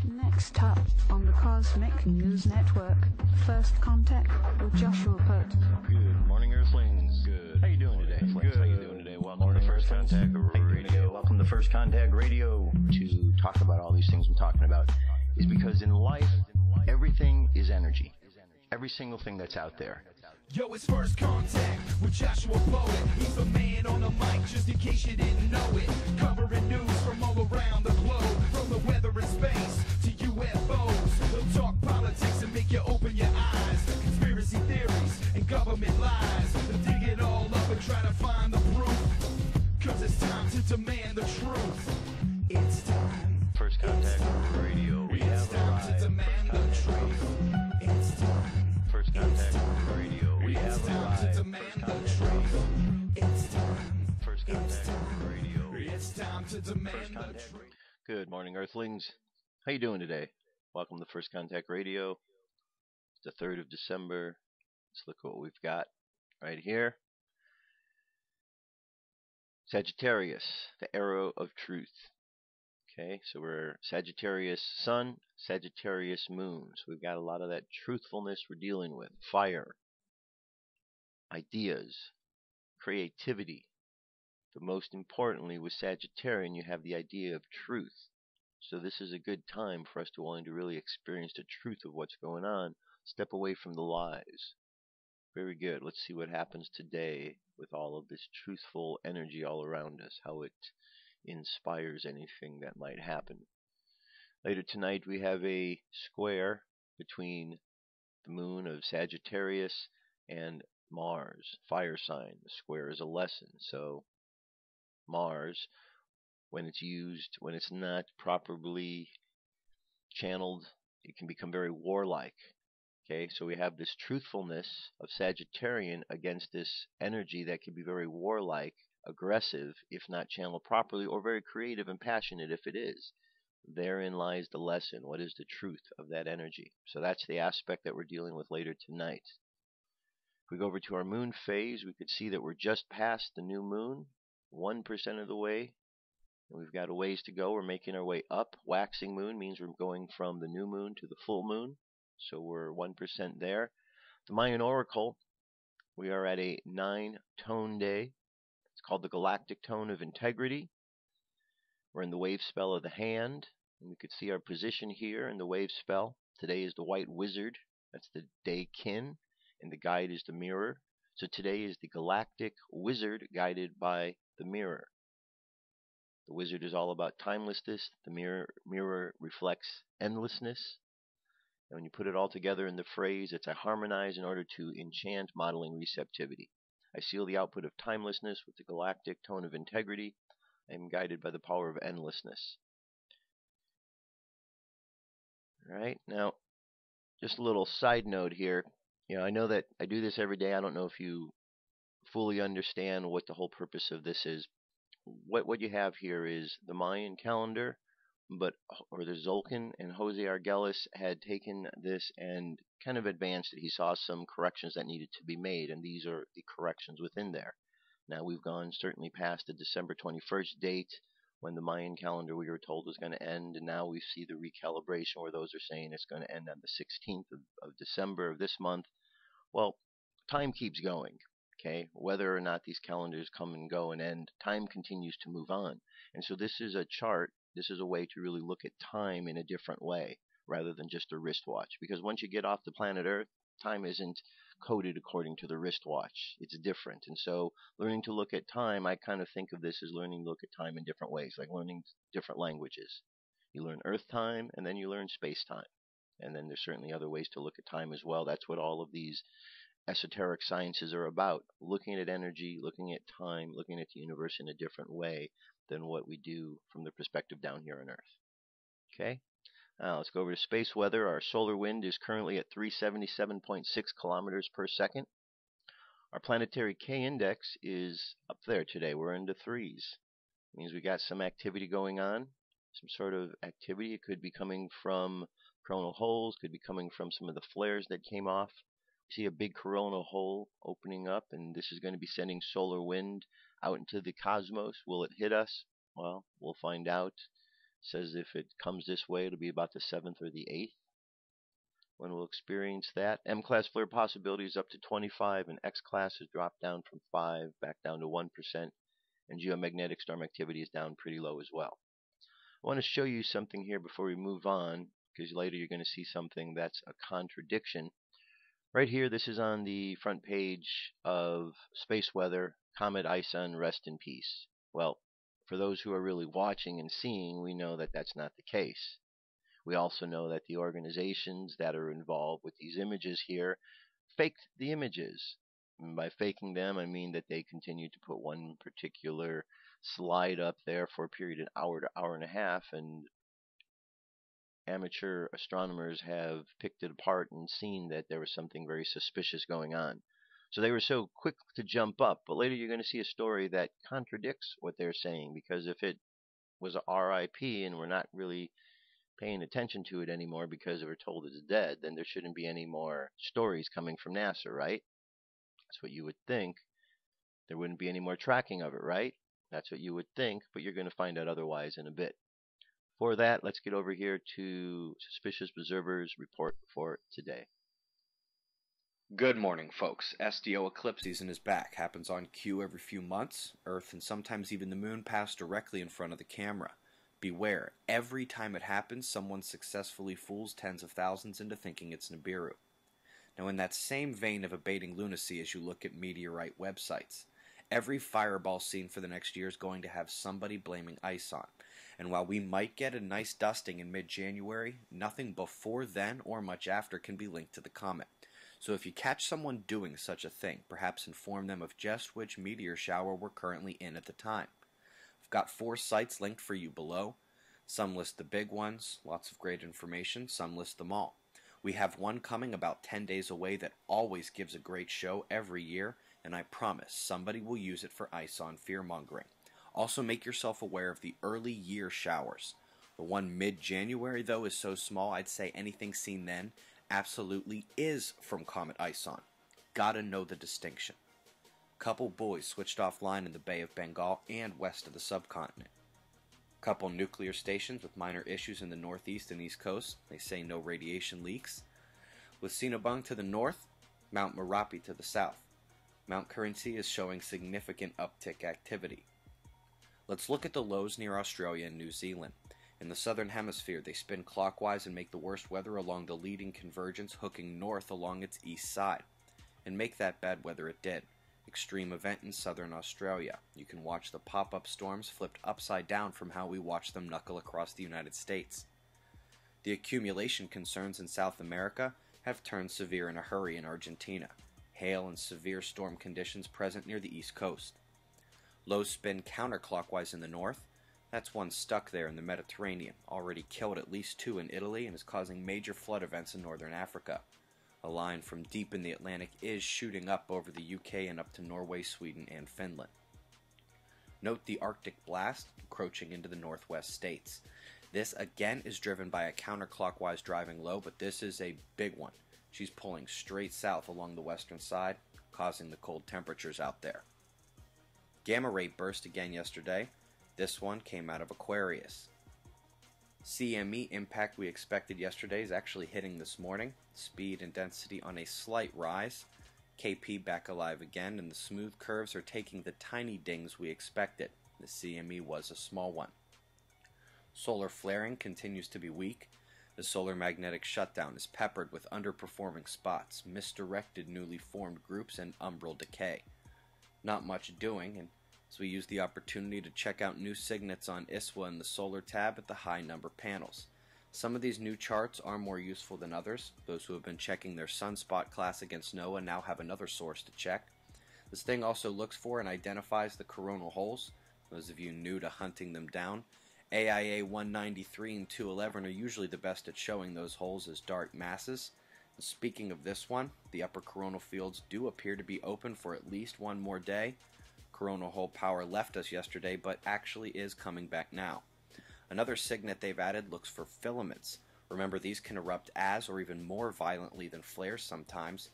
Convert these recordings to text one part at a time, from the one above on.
Next up on the Cosmic News Network, First Contact with Joshua Pert. Good morning, Earthlings. Good. How you doing today? Good. How you doing today? Welcome to First Contact Radio. Welcome to First Contact Radio. To talk about all these things I'm talking about is because in life, everything is energy. Every single thing that's out there. Yo, it's First Contact with Joshua Poet. He's the man on the mic, just in case you didn't know it. Covering news from all around the globe, from the weather and space to UFOs. He'll talk politics and make you open your eyes. Conspiracy theories and government lies. They'll dig it all up and try to find the proof. Cause it's time to demand the truth. It's time. First Contact Radio. We It's have time arrived. to demand the truth. It's time. First Contact Radio. We It's have time arrived. to demand the truth. It's time. First Contact Radio. It's time to demand First the Contact truth. Radio. Good morning, Earthlings. How you doing today? Welcome to First Contact Radio. It's the 3rd of December. Let's look at what we've got right here. Sagittarius, the arrow of truth. Okay, so we're Sagittarius Sun, Sagittarius Moon. So we've got a lot of that truthfulness we're dealing with. Fire, ideas, creativity. But most importantly, with Sagittarian, you have the idea of truth. So this is a good time for us to wanting to really experience the truth of what's going on. Step away from the lies. Very good. Let's see what happens today with all of this truthful energy all around us, how it inspires anything that might happen. Later tonight we have a square between the moon of Sagittarius and Mars, fire sign. The square is a lesson. So Mars, when it's used, when it's not properly channeled, it can become very warlike. Okay, so we have this truthfulness of Sagittarian against this energy that can be very warlike, aggressive if not channeled properly, or very creative and passionate if it is. Therein lies the lesson. What is the truth of that energy? So that's the aspect that we're dealing with later tonight. If we go over to our moon phase, we could see that we're just past the new moon, 1% of the way. And we've got a ways to go. We're making our way up. Waxing moon means we're going from the new moon to the full moon. So we're 1% there. The Mayan Oracle, we are at a 9-tone day. It's called the galactic tone of integrity. We're in the wave spell of the hand. And we could see our position here in the wave spell. Today is the white wizard. That's the day kin. And the guide is the mirror. So today is the galactic wizard guided by the mirror. The wizard is all about timelessness. The mirror reflects endlessness. And when you put it all together in the phrase, it's a harmonize in order to enchant modeling receptivity. I seal the output of timelessness with the galactic tone of integrity. I am guided by the power of endlessness. All right, now, just a little side note here. I know that I do this every day. I don't know if you fully understand what the whole purpose of this is. What you have here is the Mayan calendar, or the Zolkin and Jose Arguelles had taken this and kind of advanced it. He saw some corrections that needed to be made, and these are the corrections within there. Now we've gone certainly past the December 21st date when the Mayan calendar we were told was going to end, and now we see the recalibration where those are saying it's going to end on the 16th of December of this month. Well, time keeps going. Okay, whether or not these calendars come and go and end, time continues to move on. And so this is a chart. This is a way to really look at time in a different way rather than just a wristwatch. Because once you get off the planet Earth, time isn't coded according to the wristwatch. It's different. And so learning to look at time, I kind of think of this as learning to look at time in different ways, like learning different languages. You learn Earth time, and then you learn space time. And then there's certainly other ways to look at time as well. That's what all of these esoteric sciences are about, looking at energy, looking at time, looking at the universe in a different way than what we do from the perspective down here on Earth. Okay, now let's go over to space weather. Our solar wind is currently at 377.6 kilometers per second. Our planetary K index is up there today. We're into threes. It means we got some activity going on, some sort of activity. It could be coming from coronal holes, could be coming from some of the flares that came off. See a big coronal hole opening up, and this is going to be sending solar wind out into the cosmos. Will it hit us? Well, we'll find out. says if it comes this way, it'll be about the 7th or the 8th when we'll experience that. M-class flare possibility is up to 25, and X-class has dropped down from 5 back down to 1%, and geomagnetic storm activity is down pretty low as well. I want to show you something here before we move on, because later you're going to see something that's a contradiction. Right here, this is on the front page of Spaceweather, Comet ISON, rest in peace. Well, for those who are really watching and seeing, we know that that's not the case. We also know that the organizations that are involved with these images here faked the images. And by faking them, I mean that they continue to put one particular slide up there for a period of an hour to hour and a half, and amateur astronomers have picked it apart and seen that there was something very suspicious going on. So they were so quick to jump up, but later you're going to see a story that contradicts what they're saying, because if it was a RIP and we're not really paying attention to it anymore because we're told it's dead, then there shouldn't be any more stories coming from NASA, right? That's what you would think. There wouldn't be any more tracking of it, right? That's what you would think, but you're going to find out otherwise in a bit. For that, let's get over here to Suspicious Observers Report for today. Good morning, folks. SDO eclipse season is back. Happens on cue every few months. Earth and sometimes even the moon pass directly in front of the camera. Beware, every time it happens, someone successfully fools tens of thousands into thinking it's Nibiru. Now, in that same vein of abating lunacy as you look at meteorite websites, every fireball scene for the next year is going to have somebody blaming ISON. And while we might get a nice dusting in mid-January, nothing before then or much after can be linked to the comet. So if you catch someone doing such a thing, perhaps inform them of just which meteor shower we're currently in at the time. I've got 4 sites linked for you below. Some list the big ones, lots of great information, some list them all. We have one coming about 10 days away that always gives a great show every year, and I promise somebody will use it for ISON fear-mongering. Also make yourself aware of the early year showers. The one mid-January, though, is so small I'd say anything seen then absolutely is from Comet ISON. Gotta know the distinction. Couple buoys switched offline in the Bay of Bengal and west of the subcontinent. Couple nuclear stations with minor issues in the northeast and east coast. They say no radiation leaks. With Sinabung to the north, Mount Merapi to the south. Mount Currency is showing significant uptick activity. Let's look at the lows near Australia and New Zealand. In the southern hemisphere, they spin clockwise and make the worst weather along the leading convergence, hooking north along its east side. And make that bad weather it did. Extreme event in southern Australia. You can watch the pop-up storms flipped upside down from how we watch them knuckle across the United States. The accumulation concerns in South America have turned severe in a hurry in Argentina. Hail and severe storm conditions present near the east coast. Low spin counterclockwise in the north. That's one stuck there in the Mediterranean, already killed at least 2 in Italy and is causing major flood events in northern Africa. A line from deep in the Atlantic is shooting up over the UK and up to Norway, Sweden, and Finland. Note the Arctic blast encroaching into the northwest states. This again is driven by a counterclockwise driving low, but this is a big one. She's pulling straight south along the western side, causing the cold temperatures out there. Gamma ray burst again yesterday. This one came out of Aquarius. CME impact we expected yesterday is actually hitting this morning. Speed and density on a slight rise. KP back alive again, and the smooth curves are taking the tiny dings we expected. The CME was a small one. Solar flaring continues to be weak. The solar magnetic shutdown is peppered with underperforming spots, misdirected newly formed groups, and umbral decay. Not much doing, and so we use the opportunity to check out new signets on ISWA in the solar tab at the high number panels. Some of these new charts are more useful than others. Those who have been checking their sunspot class against NOAA now have another source to check. This thing also looks for and identifies the coronal holes. Those of you new to hunting them down, AIA 193 and 211 are usually the best at showing those holes as dark masses. And speaking of this one, the upper coronal fields do appear to be open for at least one more day. Coronal hole power left us yesterday, but actually is coming back now. Another signet they've added looks for filaments. Remember, these can erupt as or even more violently than flares sometimes.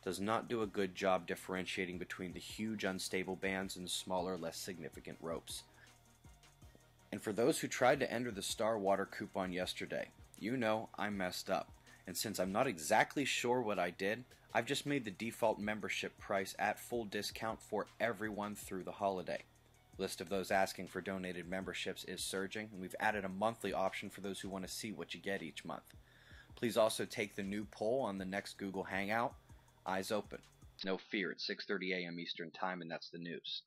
Does not do a good job differentiating between the huge unstable bands and smaller, less significant ropes. And for those who tried to enter the Star Water coupon yesterday, you know I messed up. And since I'm not exactly sure what I did, I've just made the default membership price at full discount for everyone through the holiday. List of those asking for donated memberships is surging, and we've added a monthly option for those who want to see what you get each month. Please also take the new poll on the next Google Hangout. Eyes open. No fear, it's 6:30 a.m. Eastern Time, and that's the news.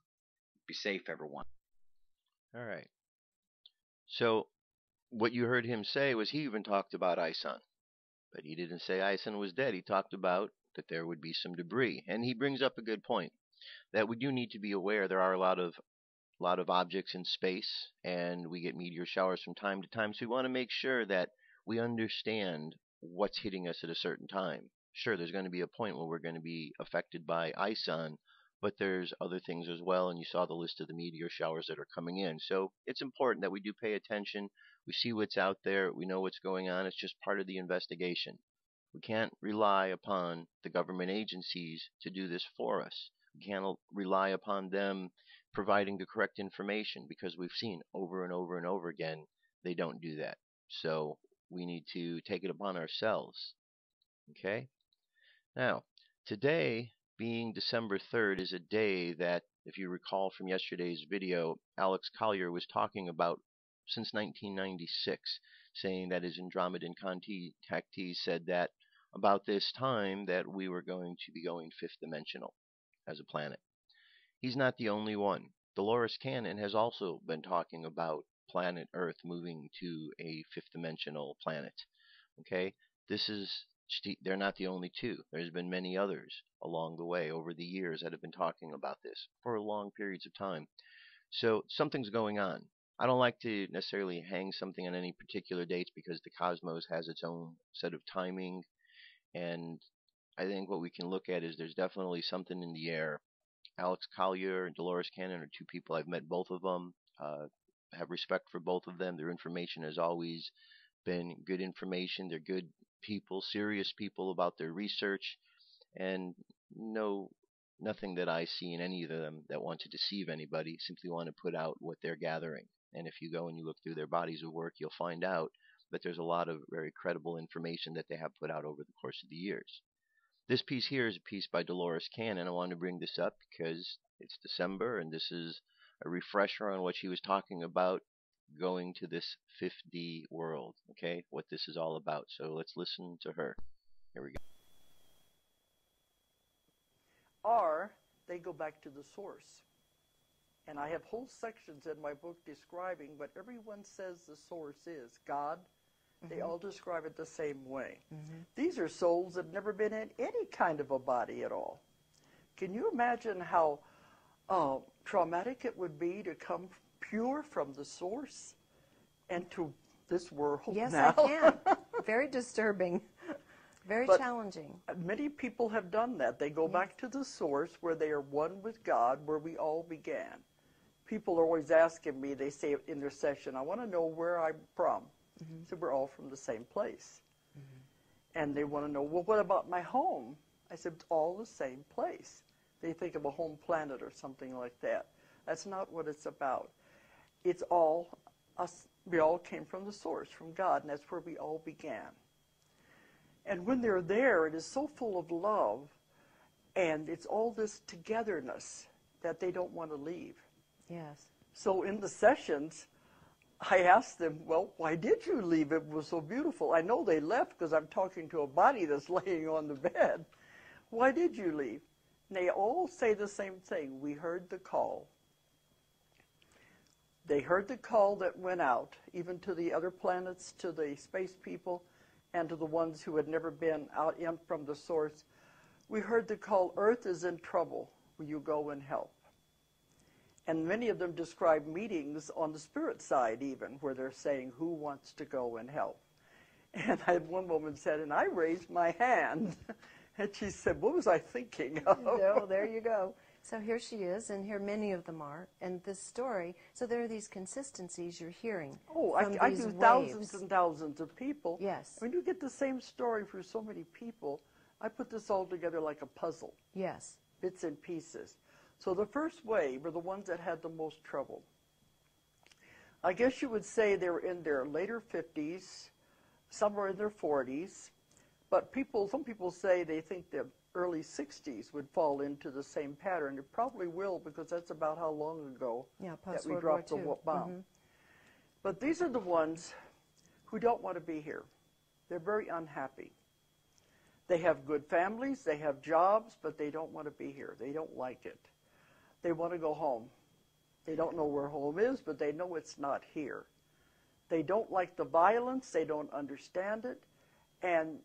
Be safe, everyone. All right. So what you heard him say was he even talked about ISON. But he didn't say ISON was dead. He talked about that there would be some debris. And he brings up a good point, that we do need to be aware there are a lot of objects in space, and we get meteor showers from time to time. So we want to make sure that we understand what's hitting us at a certain time. Sure, there's going to be a point where we're going to be affected by ISON, but there's other things as well, and you saw the list of the meteor showers that are coming in. So it's important that we do pay attention. We see what's out there. We know what's going on. It's just part of the investigation. We can't rely upon the government agencies to do this for us. We can't rely upon them providing the correct information, because we've seen over and over and over again they don't do that. So we need to take it upon ourselves. Okay? Now, today, being December 3rd, is a day that, if you recall from yesterday's video, Alex Collier was talking about since 1996, saying that his Andromedan contactees said that about this time that we were going to be going fifth dimensional as a planet. He's not the only one. Dolores Cannon has also been talking about planet Earth moving to a fifth dimensional planet. Okay? They're not the only two. There's been many others along the way over the years that have been talking about this for long periods of time. So something's going on. I don't like to necessarily hang something on any particular dates, because the cosmos has its own set of timing, and I think what we can look at is there's definitely something in the air. Alex Collier and Dolores Cannon are two people. I've met both of them. Have respect for both of them. Their information has always been good information. They're good people, serious people about their research, and nothing that I see in any of them that want to deceive anybody. Simply want to put out what they're gathering. And if you go and you look through their bodies of work, you'll find out that there's a lot of very credible information that they have put out over the course of the years. This piece here is a piece by Dolores Cannon. I want to bring this up because it's December, and this is a refresher on what she was talking about, going to this 5D world, okay, what this is all about. So let's listen to her. Here we go. Or they go back to the source. And I have whole sections in my book describing what everyone says the source is. God, they all describe it the same way. These are souls that have never been in any kind of a body at all. Can you imagine how traumatic it would be to come pure from the source and to this world Yes, now? I can. Very disturbing. Very challenging. Many people have done that. They go back to the source where they are one with God, where we all began. People are always asking me, they say in their session, I want to know where I'm from. So we're all from the same place. And they want to know, well, what about my home? I said, it's all the same place. They think of a home planet or something like that. That's not what it's about. It's all us. We all came from the source, from God, and that's where we all began. And when they're there, it is so full of love, and it's all this togetherness that they don't want to leave. Yes. So in the sessions, I asked them, well, why did you leave? It was so beautiful. I know they left because I'm talking to a body that's laying on the bed. Why did you leave? And they all say the same thing. We heard the call. They heard the call that went out, even to the other planets, to the space people, and to the ones who had never been out in from the source. We heard the call, Earth is in trouble. Will you go and help? And many of them describe meetings on the spirit side even, where they're saying, who wants to go and help? And I had one woman said, and I raised my hand. And she said, what was I thinking of? No, there you go. So here she is, and here many of them are. And this story, so there are these consistencies you're hearing. Oh, from I these do waves. thousands and thousands of people. Yes. When you get the same story for so many people, I put this all together like a puzzle. Yes. Bits and pieces. So the first wave were the ones that had the most trouble. I guess you would say they were in their later 50s, some were in their 40s, but some people say they think the early 60s would fall into the same pattern. It probably will, because that's about how long ago that we dropped the bomb. But these are the ones who don't want to be here. They're very unhappy. They have good families, they have jobs, but they don't want to be here. They don't like it. They want to go home. They don't know where home is, but they know it's not here. They don't like the violence, they don't understand it, and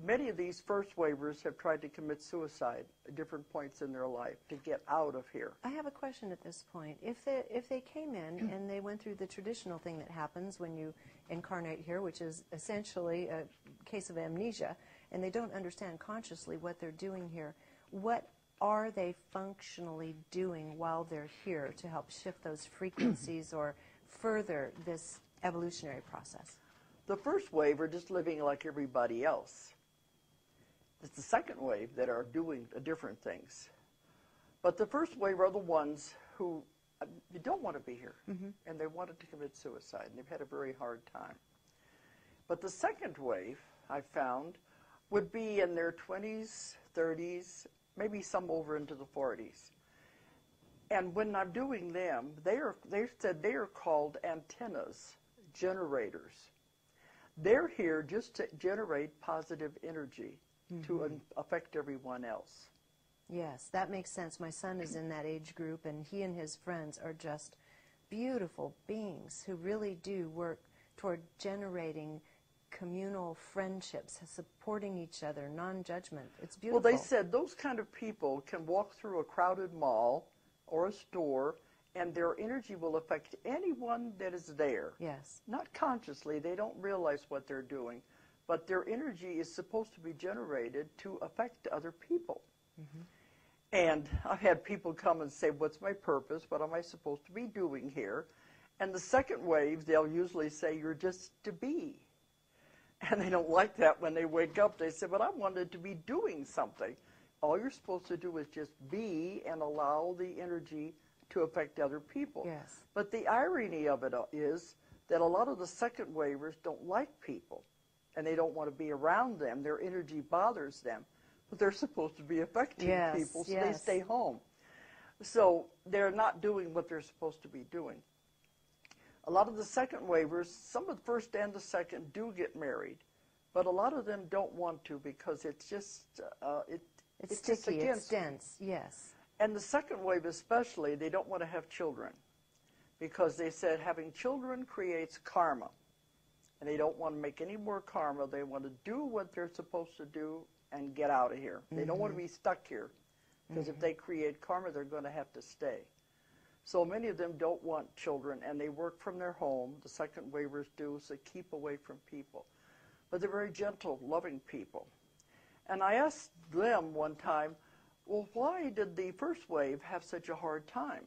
many of these first wavers have tried to commit suicide at different points in their life to get out of here. I have a question at this point. If they came in and they went through the traditional thing that happens when you incarnate here, which is essentially a case of amnesia, and they don't understand consciously what they're doing here, what are they functionally doing while they're here to help shift those frequencies or further this evolutionary process? The first wave are just living like everybody else. It's the second wave that are doing different things. But the first wave are the ones who don't want to be here, and they wanted to commit suicide, and they've had a very hard time. But the second wave, I found, would be in their 20s, 30s, maybe some over into the 40s. And when I'm doing them, they said they are called antennas, generators. They're here just to generate positive energy to affect everyone else. Yes, that makes sense. My son is in that age group, and he and his friends are just beautiful beings who really do work toward generating communal friendships, supporting each other, non-judgment. It's beautiful. Well, they said those kind of people can walk through a crowded mall or a store, and their energy will affect anyone that is there. Yes. Not consciously, they don't realize what they're doing, but their energy is supposed to be generated to affect other people. And I've had people come and say, what's my purpose? What am I supposed to be doing here? And the second wave, they'll usually say, you're just to be. And they don't like that when they wake up. They say, but I wanted to be doing something. All you're supposed to do is just be and allow the energy to affect other people. Yes. But the irony of it is that a lot of the second wavers don't like people, and they don't want to be around them. Their energy bothers them, but they're supposed to be affecting people, so they stay home. So they're not doing what they're supposed to be doing. A lot of the second wavers, some of the first and the second, do get married, but a lot of them don't want to because it's just it's sticky, it's dense, yes. And the second wave especially, they don't want to have children because they said having children creates karma. And they don't want to make any more karma. They want to do what they're supposed to do and get out of here. They don't want to be stuck here because if they create karma, they're going to have to stay. So many of them don't want children, and they work from their home. The second wavers do, so keep away from people. But they're very gentle, loving people. And I asked them one time, well, why did the first wave have such a hard time?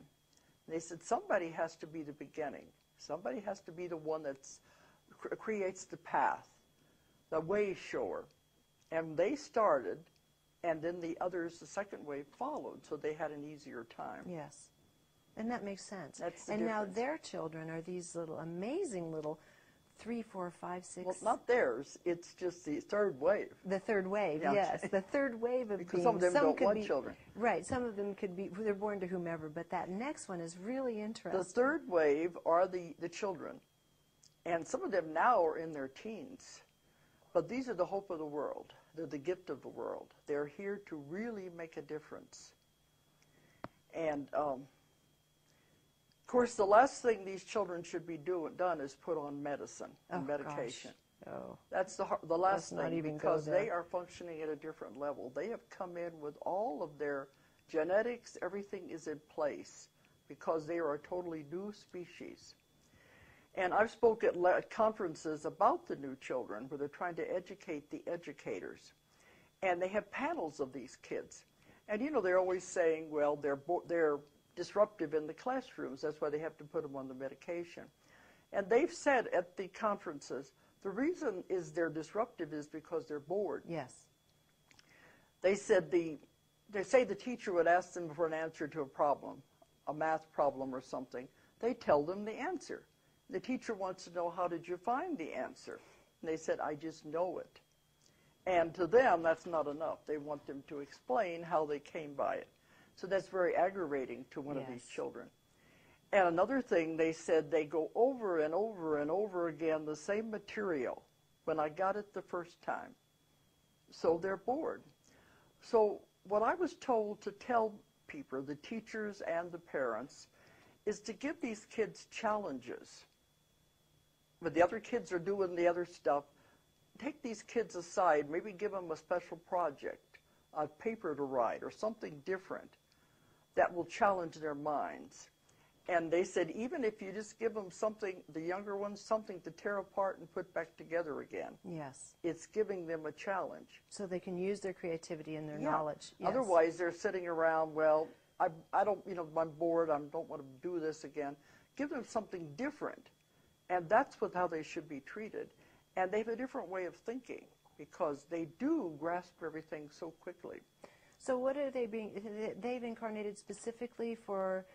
And they said, somebody has to be the beginning. Somebody has to be the one that creates the path, the way shower. And they started, and then the others, the second wave, followed, so they had an easier time. Yes. And that makes sense. That's the and difference. Now their children are these little amazing little 3, 4, 5, 6. Well, not theirs. It's just the third wave. The third wave, yes. The third wave of because beings. some of them don't want children. Right. Some of them could be, they're born to whomever, but that next one is really interesting. The third wave are the children. And some of them now are in their teens. But these are the hope of the world. They're the gift of the world. They're here to really make a difference. And, of course, the last thing these children should be done is put on medicine and medication. Gosh. Oh. That's the last thing, because they are functioning at a different level. They have come in with all of their genetics. Everything is in place because they are a totally new species. And I've spoken at conferences about the new children where they're trying to educate the educators. And they have panels of these kids. And, you know, they're always saying, well, they're disruptive in the classrooms. That's why they have to put them on the medication. And they've said at the conferences, the reason they're disruptive is because they're bored. Yes. They said they say the teacher would ask them for an answer to a problem, a math problem or something. They tell them the answer. The teacher wants to know, how did you find the answer? And they said, I just know it. And to them, that's not enough. They want them to explain how they came by it. So that's very aggravating to one of these children. And another thing, they said they go over and over and over again the same material when I got it the first time. So they're bored. So what I was told to tell people, the teachers and the parents, is to give these kids challenges. When the other kids are doing the other stuff, take these kids aside, maybe give them a special project, a paper to write, or something different that will challenge their minds. And they said, even if you just give them something, the younger ones, something to tear apart and put back together again. Yes. It's giving them a challenge. So they can use their creativity and their knowledge. Yes. Otherwise, they're sitting around, well, I don't, you know, I'm bored, I don't want to do this again. Give them something different. And that's how they should be treated. And they have a different way of thinking because they do grasp everything so quickly. So what are they being, they've incarnated specifically for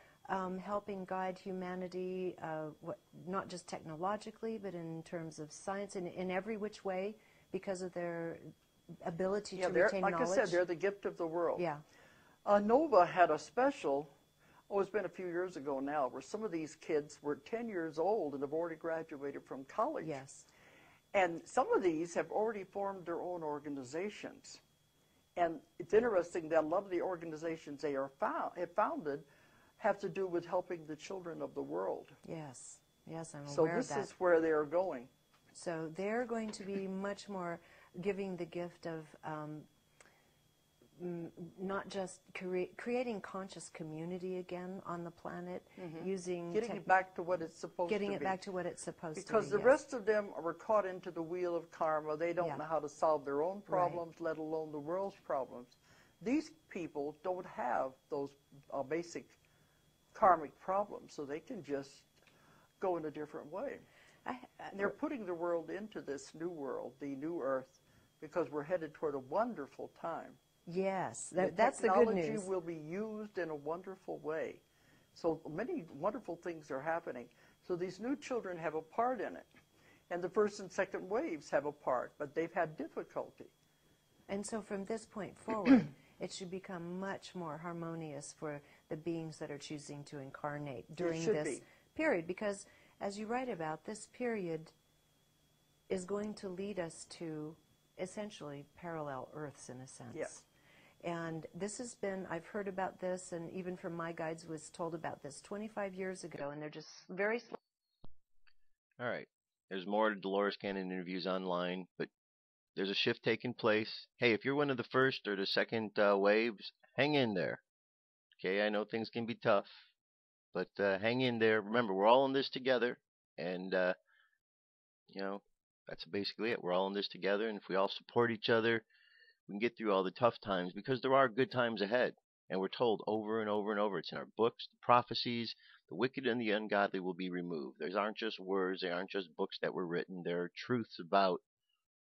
helping guide humanity, not just technologically, but in terms of science, in every which way, because of their ability to retain knowledge? Like I said, they're the gift of the world. Yeah. Nova had a special, it's been a few years ago now, where some of these kids were 10 years old and have already graduated from college. Yes. And some of these have already formed their own organizations. And it's interesting that a lot of the organizations they have founded have to do with helping the children of the world. Yes, yes, I'm So aware of that. this is where they are going. So they're going to be much more giving the gift of not just creating conscious community again on the planet, using getting it back to what it's supposed to be. Getting it back to what it's supposed to be. Because the rest of them were caught into the wheel of karma. They don't know how to solve their own problems, let alone the world's problems. These people don't have those basic karmic problems, so they can just go in a different way. They're putting the world into this new world, the new earth, because we're headed toward a wonderful time. Yes, that's the good news. Technology will be used in a wonderful way. So many wonderful things are happening. So these new children have a part in it. And the first and second waves have a part, but they've had difficulty. And so from this point forward, it should become much more harmonious for the beings that are choosing to incarnate during this period. Because, as you write about, this period is going to lead us to essentially parallel Earths in a sense. Yes. And this has been, I've heard about this, and even from my guides was told about this 25 years ago, and they're just very slow. All right. There's more Dolores Cannon interviews online, but there's a shift taking place. Hey, if you're one of the first or the second waves, hang in there. Okay, I know things can be tough, but hang in there. Remember, we're all in this together, and, you know, that's basically it. We're all in this together, and if we all support each other, we can get through all the tough times, because there are good times ahead. And we're told over and over and over, it's in our books, the prophecies, the wicked and the ungodly will be removed. Those aren't just words, they aren't just books that were written, they're truths about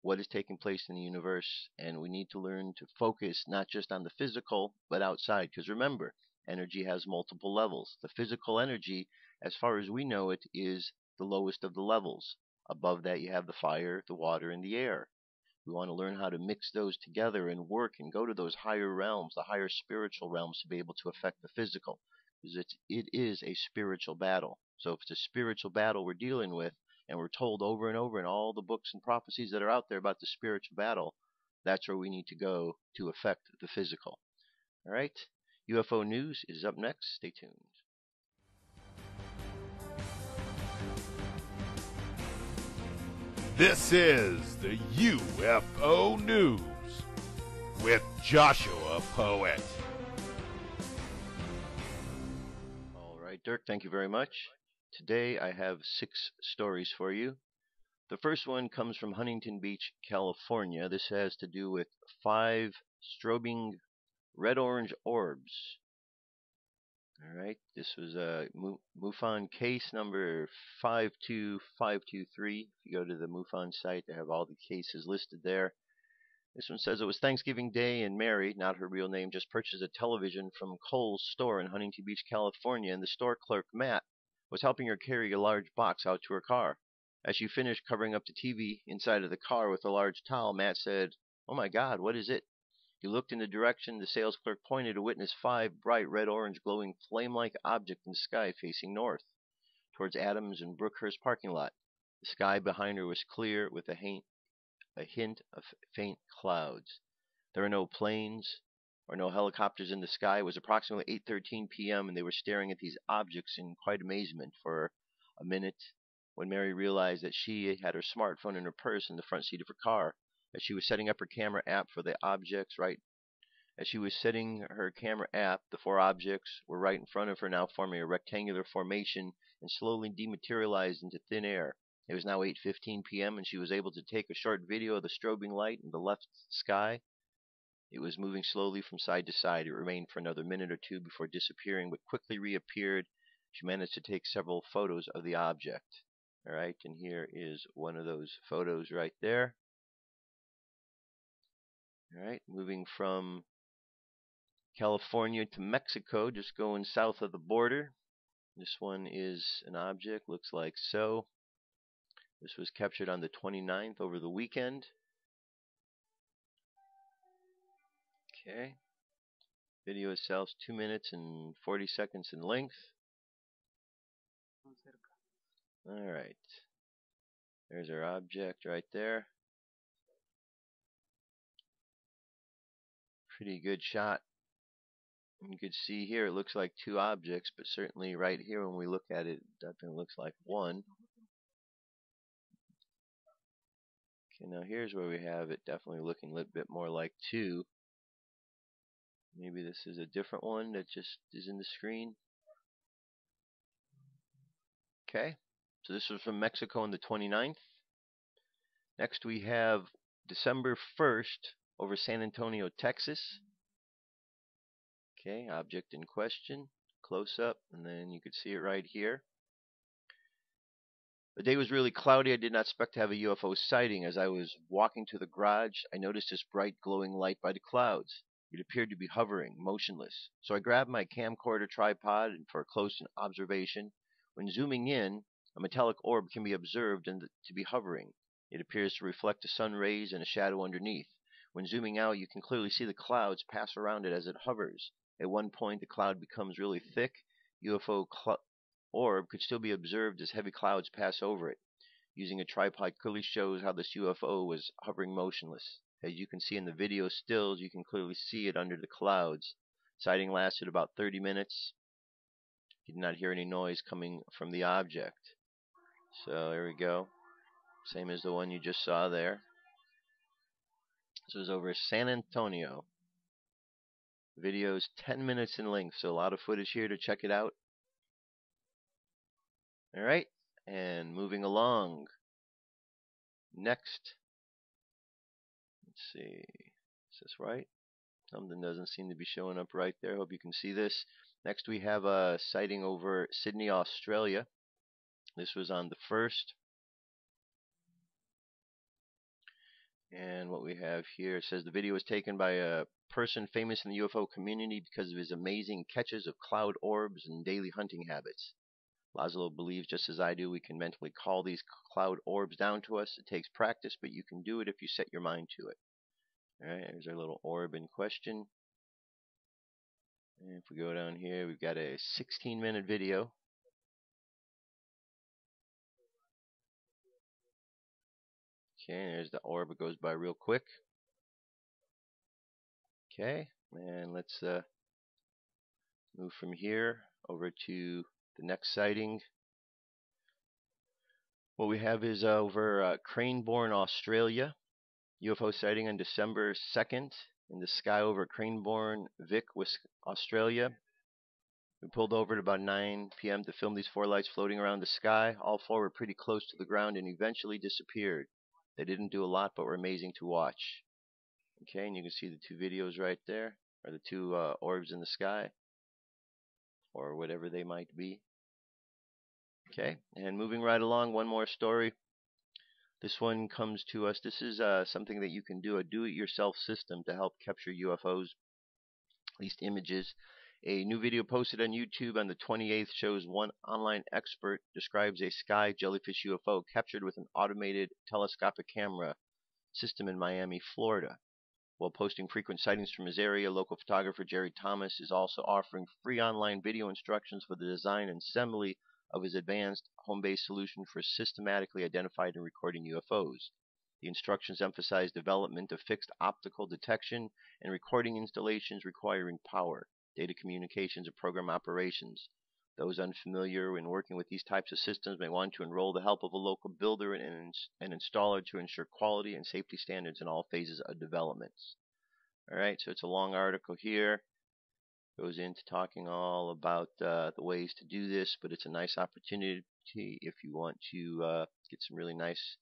what is taking place in the universe. And we need to learn to focus not just on the physical, but outside. Because remember, energy has multiple levels. The physical energy, as far as we know it, is the lowest of the levels. Above that, you have the fire, the water, and the air. We want to learn how to mix those together and work and go to those higher realms, the higher spiritual realms, to be able to affect the physical. Because it is a spiritual battle. So if it's a spiritual battle we're dealing with, and we're told over and over in all the books and prophecies that are out there about the spiritual battle, that's where we need to go to affect the physical. All right? UFO News is up next. Stay tuned. This is the UFO News with Joshua Poet. All right, Dirk, thank you very much. Today I have 6 stories for you. The first one comes from Huntington Beach, California. This has to do with 5 strobing red-orange orbs. All right, this was MUFON case number 52523. If you go to the MUFON site, they have all the cases listed there. This one says it was Thanksgiving Day, and Mary, not her real name, just purchased a television from Kohl's store in Huntington Beach, California, and the store clerk, Matt, was helping her carry a large box out to her car. As she finished covering up the TV inside of the car with a large towel, Matt said, "Oh my God, what is it?" He looked in the direction the sales clerk pointed to witness 5 bright red-orange glowing flame-like objects in the sky facing north, towards Adams and Brookhurst parking lot. The sky behind her was clear with a hint of faint clouds. There were no planes or no helicopters in the sky. It was approximately 8:13 p.m. and they were staring at these objects in quite amazement for a minute when Mary realized that she had her smartphone in her purse in the front seat of her car. As she was setting up her camera app for the objects as she was setting her camera app, the 4 objects were right in front of her, now forming a rectangular formation and slowly dematerialized into thin air. It was now 8:15 p.m. and she was able to take a short video of the strobing light in the left sky. It was moving slowly from side to side. It remained for another minute or two before disappearing, but quickly reappeared. She managed to take several photos of the object. All right, and here is one of those photos right there. All right, moving from California to Mexico, just going south of the border. This one is an object, looks like so. This was captured on the 29th over the weekend. Okay. Video itself is 2 minutes and 40 seconds in length. Alright. There's our object right there. Pretty good shot. You could see here it looks like 2 objects, but certainly right here when we look at it, it definitely looks like 1. Okay, now here's where we have it definitely looking a little bit more like 2. Maybe this is a different one that just is in the screen. Okay, so this was from Mexico on the 29th. Next we have December 1st over San Antonio, Texas. Okay, object in question, close up, and then you could see it right here. The day was really cloudy. I did not expect to have a UFO sighting. As I was walking to the garage, I noticed this bright glowing light by the clouds. It appeared to be hovering, motionless. So I grabbed my camcorder tripod for a close observation. When zooming in, a metallic orb can be observed and to be hovering. It appears to reflect the sun rays and a shadow underneath. When zooming out, you can clearly see the clouds pass around it as it hovers. At one point, the cloud becomes really thick. UFO orb could still be observed as heavy clouds pass over it. Using a tripod clearly shows how this UFO was hovering motionless. As you can see in the video stills, you can clearly see it under the clouds. Sighting lasted about 30 minutes. You did not hear any noise coming from the object. So there we go. Same as the one you just saw there. This was over San Antonio. The video is 10 minutes in length, so a lot of footage here to check it out. Alright, and moving along. Next. Let's see. Is this right? Something doesn't seem to be showing up right there. Hope you can see this. Next we have a sighting over Sydney, Australia. This was on the 1st. And what we have here says the video was taken by a person famous in the UFO community because of his amazing catches of cloud orbs and daily hunting habits. Laszlo believes, just as I do, we can mentally call these cloud orbs down to us. It takes practice, but you can do it if you set your mind to it. Alright, there's our little orb in question. And if we go down here, we've got a 16-minute video. Okay, there's the orb. It goes by real quick. Okay, and let's move from here over to the next sighting. What we have is over Cranbourne, Australia. UFO sighting on December 2nd in the sky over Cranbourne, Vic, Australia. We pulled over at about 9 p.m. to film these 4 lights floating around the sky. All 4 were pretty close to the ground and eventually disappeared. They didn't do a lot, but were amazing to watch. Okay, and you can see the 2 videos right there, or the 2 orbs in the sky, or whatever they might be. Okay, and moving right along, one more story. This one comes to us. This is something that you can do, a do-it-yourself system to help capture UFOs, at least images. A new video posted on YouTube on the 28th shows one online expert describes a sky jellyfish UFO captured with an automated telescopic camera system in Miami, Florida. While posting frequent sightings from his area, local photographer Jerry Thomas is also offering free online video instructions for the design and assembly of his advanced home-based solution for systematically identifying and recording UFOs. The instructions emphasize development of fixed optical detection and recording installations requiring power, data communications, and program operations. Those unfamiliar in working with these types of systems may want to enroll the help of a local builder and installer to ensure quality and safety standards in all phases of developments. All right, so it's a long article here. Goes into talking all about the ways to do this, but it's a nice opportunity if you want to get some really nice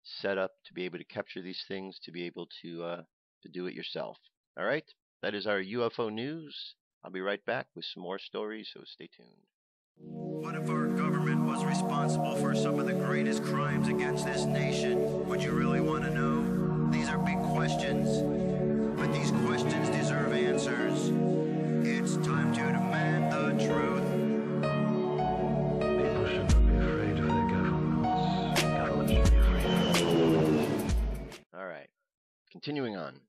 setup to be able to capture these things, to be able to do it yourself. All right, that is our UFO news. I'll be right back with some more stories, so stay tuned. What if our government was responsible for some of the greatest crimes against this nation? Would you really want to know? These are big questions, but these questions deserve answers. It's time to demand the truth. People should not be afraid of their governments. Governments should be afraid of them. All right, continuing on.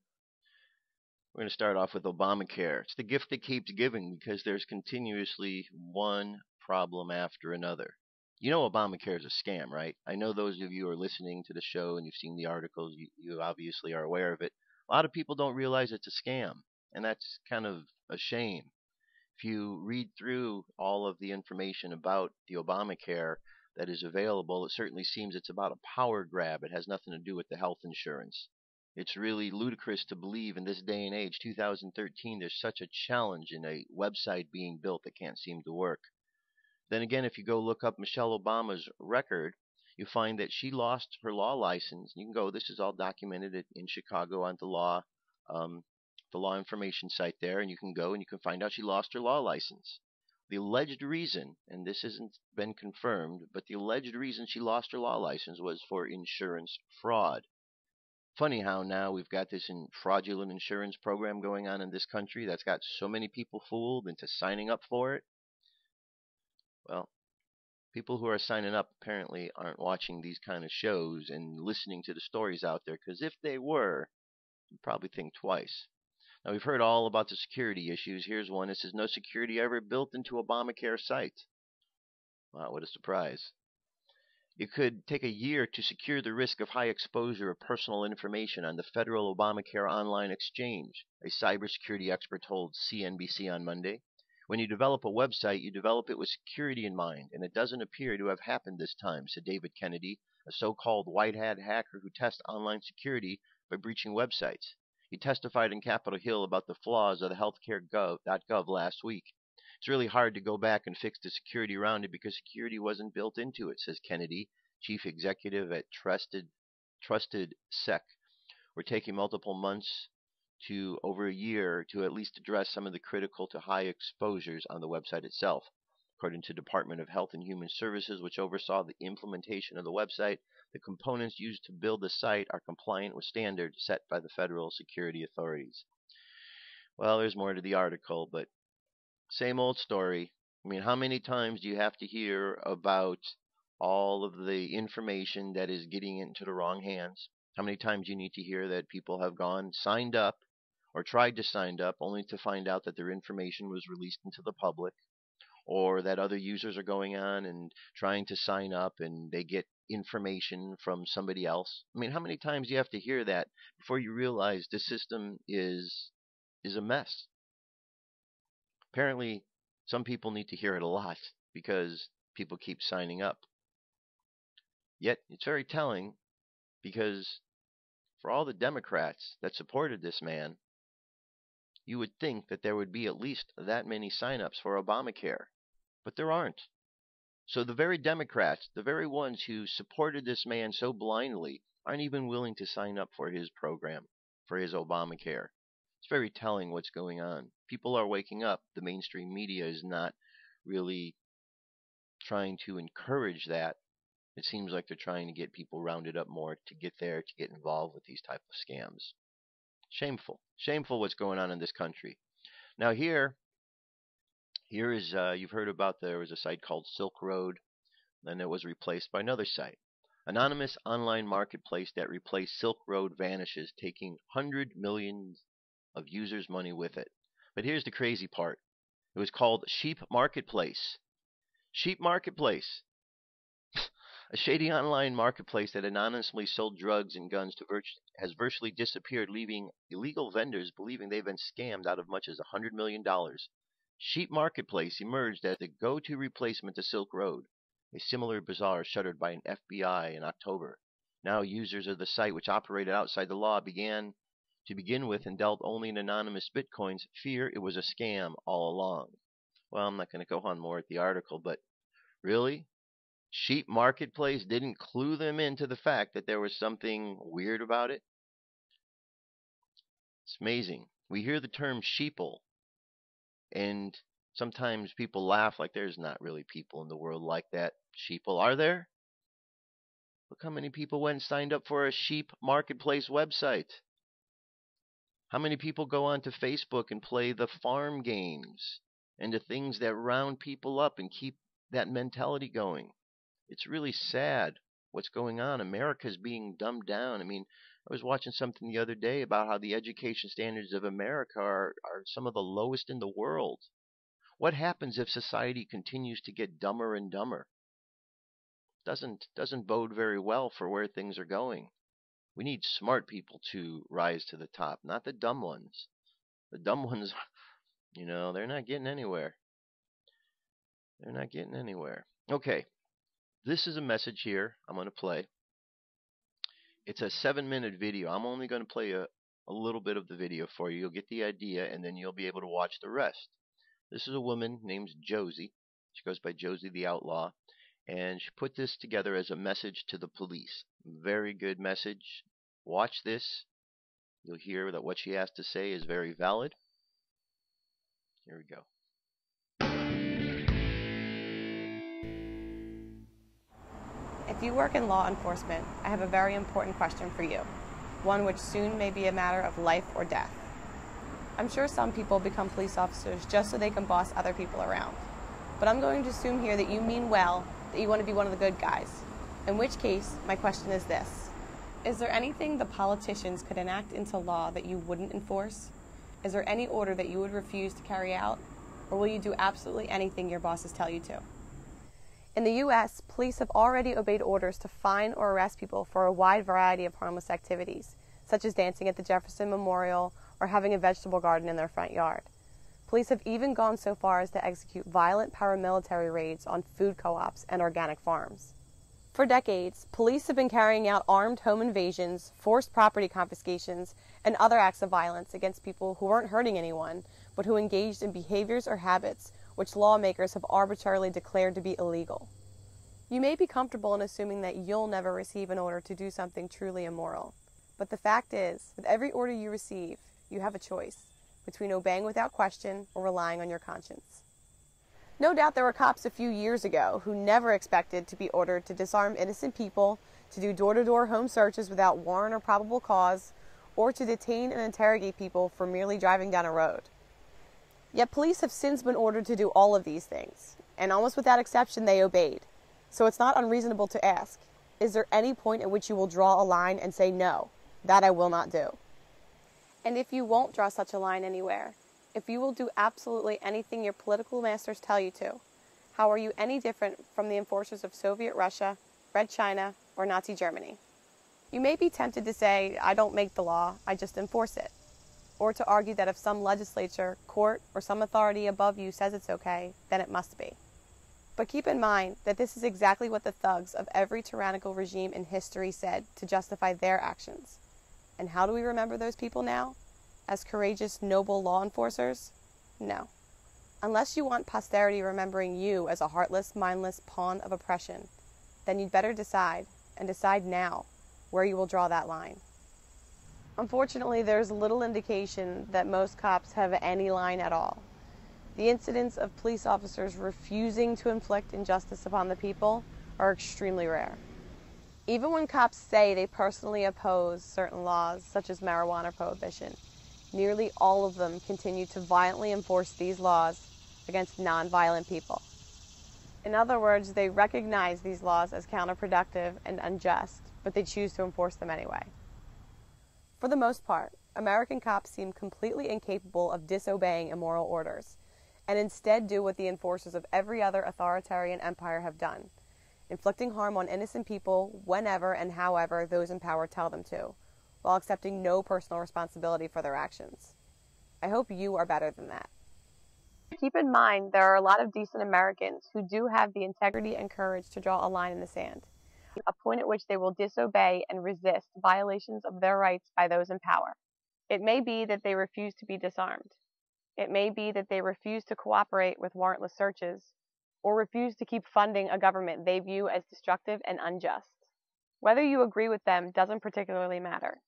We're going to start off with Obamacare. It's the gift that keeps giving because there's continuously one problem after another. You know Obamacare is a scam, right? I know those of you who are listening to the show and you've seen the articles, you obviously are aware of it. A lot of people don't realize it's a scam, and that's kind of a shame. If you read through all of the information about the Obamacare that is available, it certainly seems it's about a power grab. It has nothing to do with the health insurance. It's really ludicrous to believe in this day and age, 2013, there's such a challenge in a website being built that can't seem to work. Then again, if you go look up Michelle Obama's record, you find that she lost her law license. You can go, this is all documented in Chicago on the law information site there, and you can go and you can find out she lost her law license. The alleged reason, and this hasn't been confirmed, but the alleged reason she lost her law license was for insurance fraud. Funny how now we've got this fraudulent insurance program going on in this country that's got so many people fooled into signing up for it. Well, people who are signing up apparently aren't watching these kind of shows and listening to the stories out there, because if they were, you'd probably think twice. Now, we've heard all about the security issues. Here's one that says no security ever built into Obamacare site. Wow, what a surprise. It could take a year to secure the risk of high exposure of personal information on the federal Obamacare online exchange, a cybersecurity expert told CNBC on Monday. When you develop a website, you develop it with security in mind, and it doesn't appear to have happened this time, said David Kennedy, a so-called white hat hacker who tests online security by breaching websites. He testified in Capitol Hill about the flaws of the healthcare.gov last week. It's really hard to go back and fix the security around it because security wasn't built into it, says Kennedy, chief executive at Trusted Sec. We're taking multiple months to over a year to at least address some of the critical to high exposures on the website itself. According to Department of Health and Human Services, which oversaw the implementation of the website, the components used to build the site are compliant with standards set by the federal security authorities. Well, there's more to the article, but same old story. I mean, how many times do you have to hear about all of the information that is getting into the wrong hands? How many times do you need to hear that people have signed up, or tried to sign up, only to find out that their information was released into the public, or that other users are going on and trying to sign up and they get information from somebody else? I mean, how many times do you have to hear that before you realize the system is a mess? Apparently, some people need to hear it a lot because people keep signing up. Yet, it's very telling because for all the Democrats that supported this man, you would think that there would be at least that many sign-ups for Obamacare, but there aren't. So the very Democrats, the very ones who supported this man so blindly, aren't even willing to sign up for his program, for his Obamacare. It's very telling what's going on. People are waking up. The mainstream media is not really trying to encourage that. It seems like they're trying to get people rounded up more to get involved with these type of scams. Shameful. Shameful what's going on in this country. Now here, Here is, you've heard about, there was a site called Silk Road, then it was replaced by another site. Anonymous online marketplace that replaced Silk Road vanishes, taking 100 million of users' money with it. But here's the crazy part. It was called Sheep Marketplace. Sheep Marketplace. A shady online marketplace that anonymously sold drugs and guns has virtually disappeared, leaving illegal vendors believing they've been scammed out of much as $100 million. Sheep Marketplace emerged as the go-to replacement to Silk Road. A similar bazaar shuttered by an FBI in October. Now users of the site, which operated outside the law, began to begin with and dealt only in anonymous bitcoins, fear it was a scam all along. Well, I'm not going to go on more at the article, but really? Sheep Marketplace didn't clue them into the fact that there was something weird about it? It's amazing. We hear the term sheeple, and sometimes people laugh like there's not really people in the world like that. Sheeple, are there? Look how many people went and signed up for a Sheep Marketplace website. How many people go onto Facebook and play the farm games and the things that round people up and keep that mentality going? It's really sad what's going on. America's being dumbed down. I mean, I was watching something the other day about how the education standards of America are some of the lowest in the world. What happens if society continues to get dumber and dumber? Doesn't bode very well for where things are going. We need smart people to rise to the top, not the dumb ones. The dumb ones, they're not getting anywhere. They're not getting anywhere. Okay, this is a message here I'm going to play. It's a 7-minute video. I'm only going to play a little bit of the video for you. You'll get the idea, and then you'll be able to watch the rest. This is a woman named Josie. She goes by Josie the Outlaw. And she put this together as a message to the police. Very good message. Watch this. You'll hear that what she has to say is very valid. Here we go. If you work in law enforcement, I have a very important question for you. One which soon may be a matter of life or death. I'm sure some people become police officers just so they can boss other people around. But I'm going to assume here that you mean well, that you want to be one of the good guys. In which case, my question is this. Is there anything the politicians could enact into law that you wouldn't enforce? Is there any order that you would refuse to carry out? Or will you do absolutely anything your bosses tell you to? In the U.S., police have already obeyed orders to fine or arrest people for a wide variety of harmless activities, such as dancing at the Jefferson Memorial or having a vegetable garden in their front yard. Police have even gone so far as to execute violent paramilitary raids on food co-ops and organic farms. For decades, police have been carrying out armed home invasions, forced property confiscations, and other acts of violence against people who weren't hurting anyone, but who engaged in behaviors or habits which lawmakers have arbitrarily declared to be illegal. You may be comfortable in assuming that you'll never receive an order to do something truly immoral. But the fact is, with every order you receive, you have a choice between obeying without question or relying on your conscience. No doubt there were cops a few years ago who never expected to be ordered to disarm innocent people, to do door-to-door home searches without warrant or probable cause, or to detain and interrogate people for merely driving down a road. Yet police have since been ordered to do all of these things, and almost without exception they obeyed. So it's not unreasonable to ask, is there any point at which you will draw a line and say, no, that I will not do? And if you won't draw such a line anywhere, if you will do absolutely anything your political masters tell you to, how are you any different from the enforcers of Soviet Russia, Red China, or Nazi Germany? You may be tempted to say, I don't make the law, I just enforce it. Or to argue that if some legislature, court, or some authority above you says it's okay, then it must be. But keep in mind that this is exactly what the thugs of every tyrannical regime in history said to justify their actions. And how do we remember those people now? As courageous, noble law enforcers? No. Unless you want posterity remembering you as a heartless, mindless pawn of oppression, then you'd better decide, and decide now, where you will draw that line. Unfortunately, there's little indication that most cops have any line at all. The incidents of police officers refusing to inflict injustice upon the people are extremely rare. Even when cops say they personally oppose certain laws, such as marijuana prohibition, nearly all of them continue to violently enforce these laws against non-violent people. In other words, they recognize these laws as counterproductive and unjust, but they choose to enforce them anyway. For the most part, American cops seem completely incapable of disobeying immoral orders, and instead do what the enforcers of every other authoritarian empire have done, inflicting harm on innocent people whenever and however those in power tell them to, while accepting no personal responsibility for their actions. I hope you are better than that. Keep in mind, there are a lot of decent Americans who do have the integrity and courage to draw a line in the sand, a point at which they will disobey and resist violations of their rights by those in power. It may be that they refuse to be disarmed. It may be that they refuse to cooperate with warrantless searches, or refuse to keep funding a government they view as destructive and unjust. Whether you agree with them doesn't particularly matter.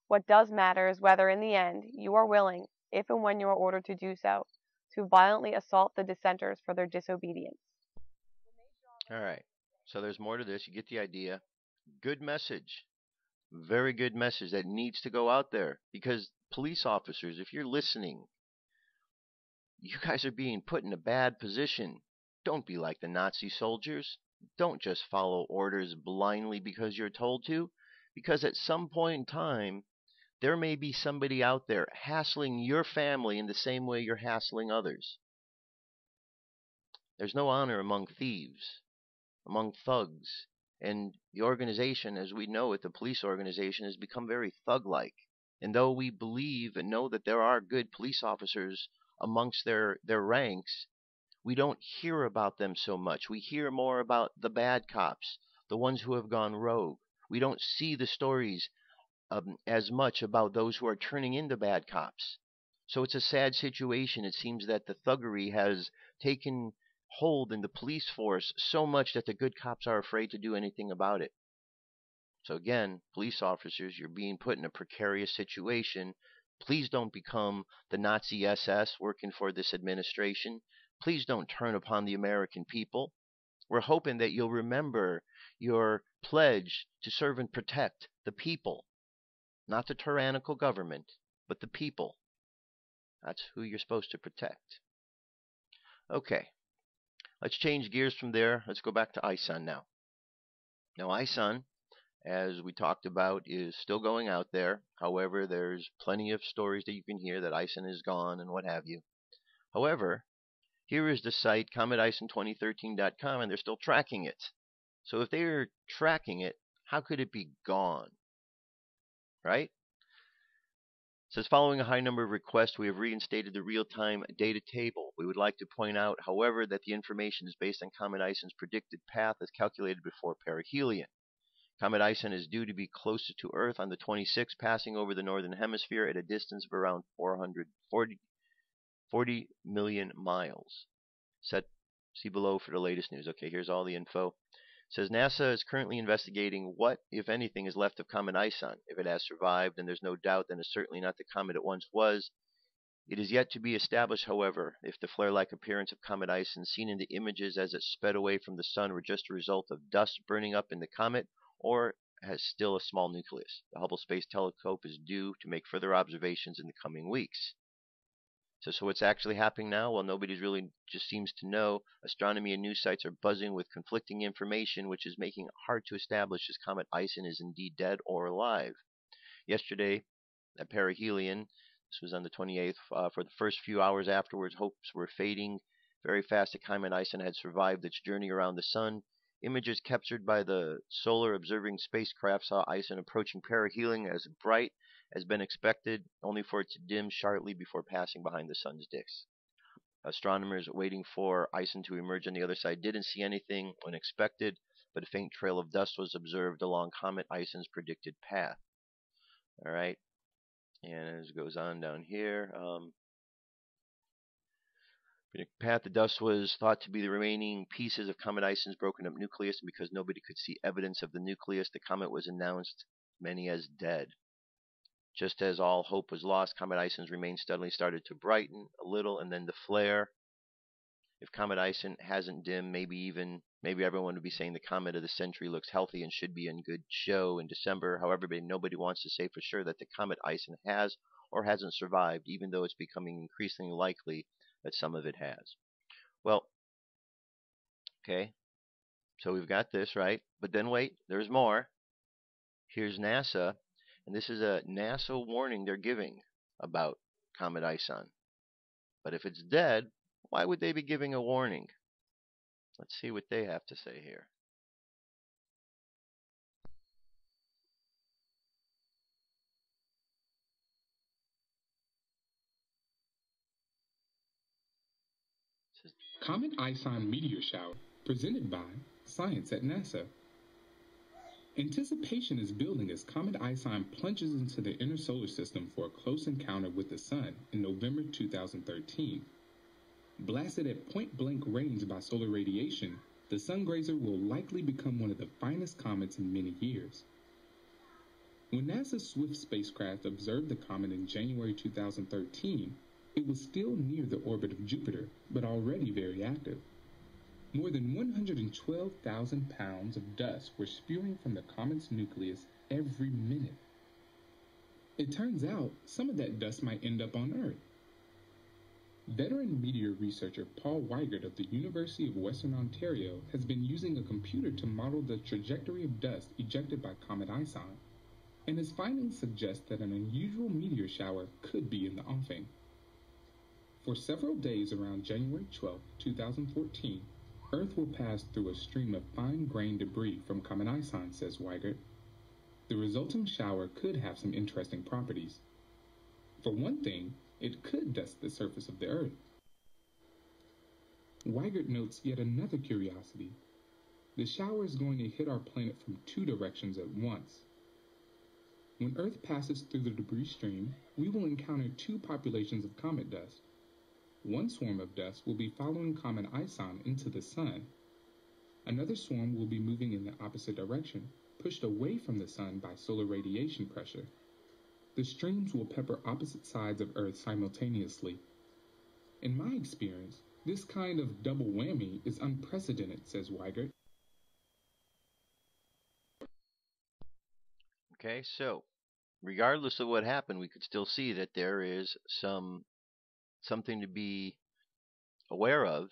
What does matter is whether in the end you are willing, if and when you are ordered to do so, to violently assault the dissenters for their disobedience. All right. So there's more to this. You get the idea. Good message. Very good message that needs to go out there. Because police officers, if you're listening, you guys are being put in a bad position. Don't be like the Nazi soldiers. Don't just follow orders blindly because you're told to. Because at some point in time, there may be somebody out there hassling your family in the same way you're hassling others. There's no honor among thieves, among thugs, and the organization, as we know it, the police organization, has become very thug-like. And though we believe and know that there are good police officers amongst their ranks, we don't hear about them so much. We hear more about the bad cops, the ones who have gone rogue. We don't see the stories as much about those who are turning into bad cops. So it's a sad situation. It seems that the thuggery has taken hold in the police force so much that the good cops are afraid to do anything about it. So again, police officers, you're being put in a precarious situation. Please don't become the Nazi SS working for this administration. Please don't turn upon the American people. We're hoping that you'll remember your pledge to serve and protect the people. Not the tyrannical government, but the people. That's who you're supposed to protect. Okay, let's change gears from there. Let's go back to ISON now. Now, ISON, as we talked about, is still going out there. However, there's plenty of stories that you can hear that ISON is gone and what have you. However, here is the site, CometISON2013.com, and they're still tracking it. So if they're tracking it, how could it be gone? Right? It says, following a high number of requests, we have reinstated the real-time data table. We would like to point out, however, that the information is based on Comet ISON's predicted path as calculated before perihelion. Comet ISON is due to be closer to Earth on the 26th, passing over the northern hemisphere at a distance of around 440 million miles. See below for the latest news. Okay, here's all the info. It says NASA is currently investigating what, if anything, is left of Comet ISON. If it has survived, and there's no doubt, then it's certainly not the comet it once was. It is yet to be established, however, if the flare-like appearance of Comet ISON seen in the images as it sped away from the sun were just a result of dust burning up in the comet, or has still a small nucleus. The Hubble Space Telescope is due to make further observations in the coming weeks. So what's actually happening now? Well, nobody's really just seems to know. Astronomy and news sites are buzzing with conflicting information, which is making it hard to establish if Comet ISON is indeed dead or alive. Yesterday, at perihelion, this was on the 28th, for the first few hours afterwards, hopes were fading very fast that Comet ISON had survived its journey around the sun. Images captured by the solar observing spacecraft saw ISON approaching perihelion as bright as been expected, only for it to dim sharply before passing behind the sun's disk. Astronomers waiting for ISON to emerge on the other side didn't see anything unexpected, but a faint trail of dust was observed along Comet ISON's predicted path. All right, and as it goes on down here, path, the dust was thought to be the remaining pieces of Comet ISON's broken up nucleus, and because nobody could see evidence of the nucleus, the comet was announced many as dead. Just as all hope was lost, Comet ISON's remains steadily started to brighten a little and then to flare. If Comet ISON hasn't dimmed, maybe everyone would be saying the comet of the century looks healthy and should be in good show in December. However, nobody wants to say for sure that the Comet ISON has or hasn't survived, even though it's becoming increasingly likely that some of it has. Well, okay, so we've got this, right? But then wait, there's more. Here's NASA, and this is a NASA warning they're giving about Comet ISON. But if it's dead, why would they be giving a warning? Let's see what they have to say here. Comet ISON meteor shower, presented by Science at NASA. Anticipation is building as Comet ISON plunges into the inner solar system for a close encounter with the Sun in November 2013. Blasted at point-blank range by solar radiation, the Sungrazer will likely become one of the finest comets in many years. When NASA's Swift spacecraft observed the comet in January 2013, it was still near the orbit of Jupiter, but already very active. More than 112,000 pounds of dust were spewing from the comet's nucleus every minute. It turns out some of that dust might end up on Earth. Veteran meteor researcher Paul Weigert of the University of Western Ontario has been using a computer to model the trajectory of dust ejected by Comet ISON, and his findings suggest that an unusual meteor shower could be in the offing. For several days around January 12, 2014, Earth will pass through a stream of fine-grained debris from Comet ISON, says Weigert. The resulting shower could have some interesting properties. For one thing, it could dust the surface of the Earth. Weigert notes yet another curiosity. The shower is going to hit our planet from two directions at once. When Earth passes through the debris stream, we will encounter two populations of comet dust. One swarm of dust will be following Comet ISON into the Sun. Another swarm will be moving in the opposite direction, pushed away from the Sun by solar radiation pressure. The streams will pepper opposite sides of Earth simultaneously. In my experience, this kind of double whammy is unprecedented, says Weigert. Okay, so regardless of what happened, we could still see that there is something to be aware of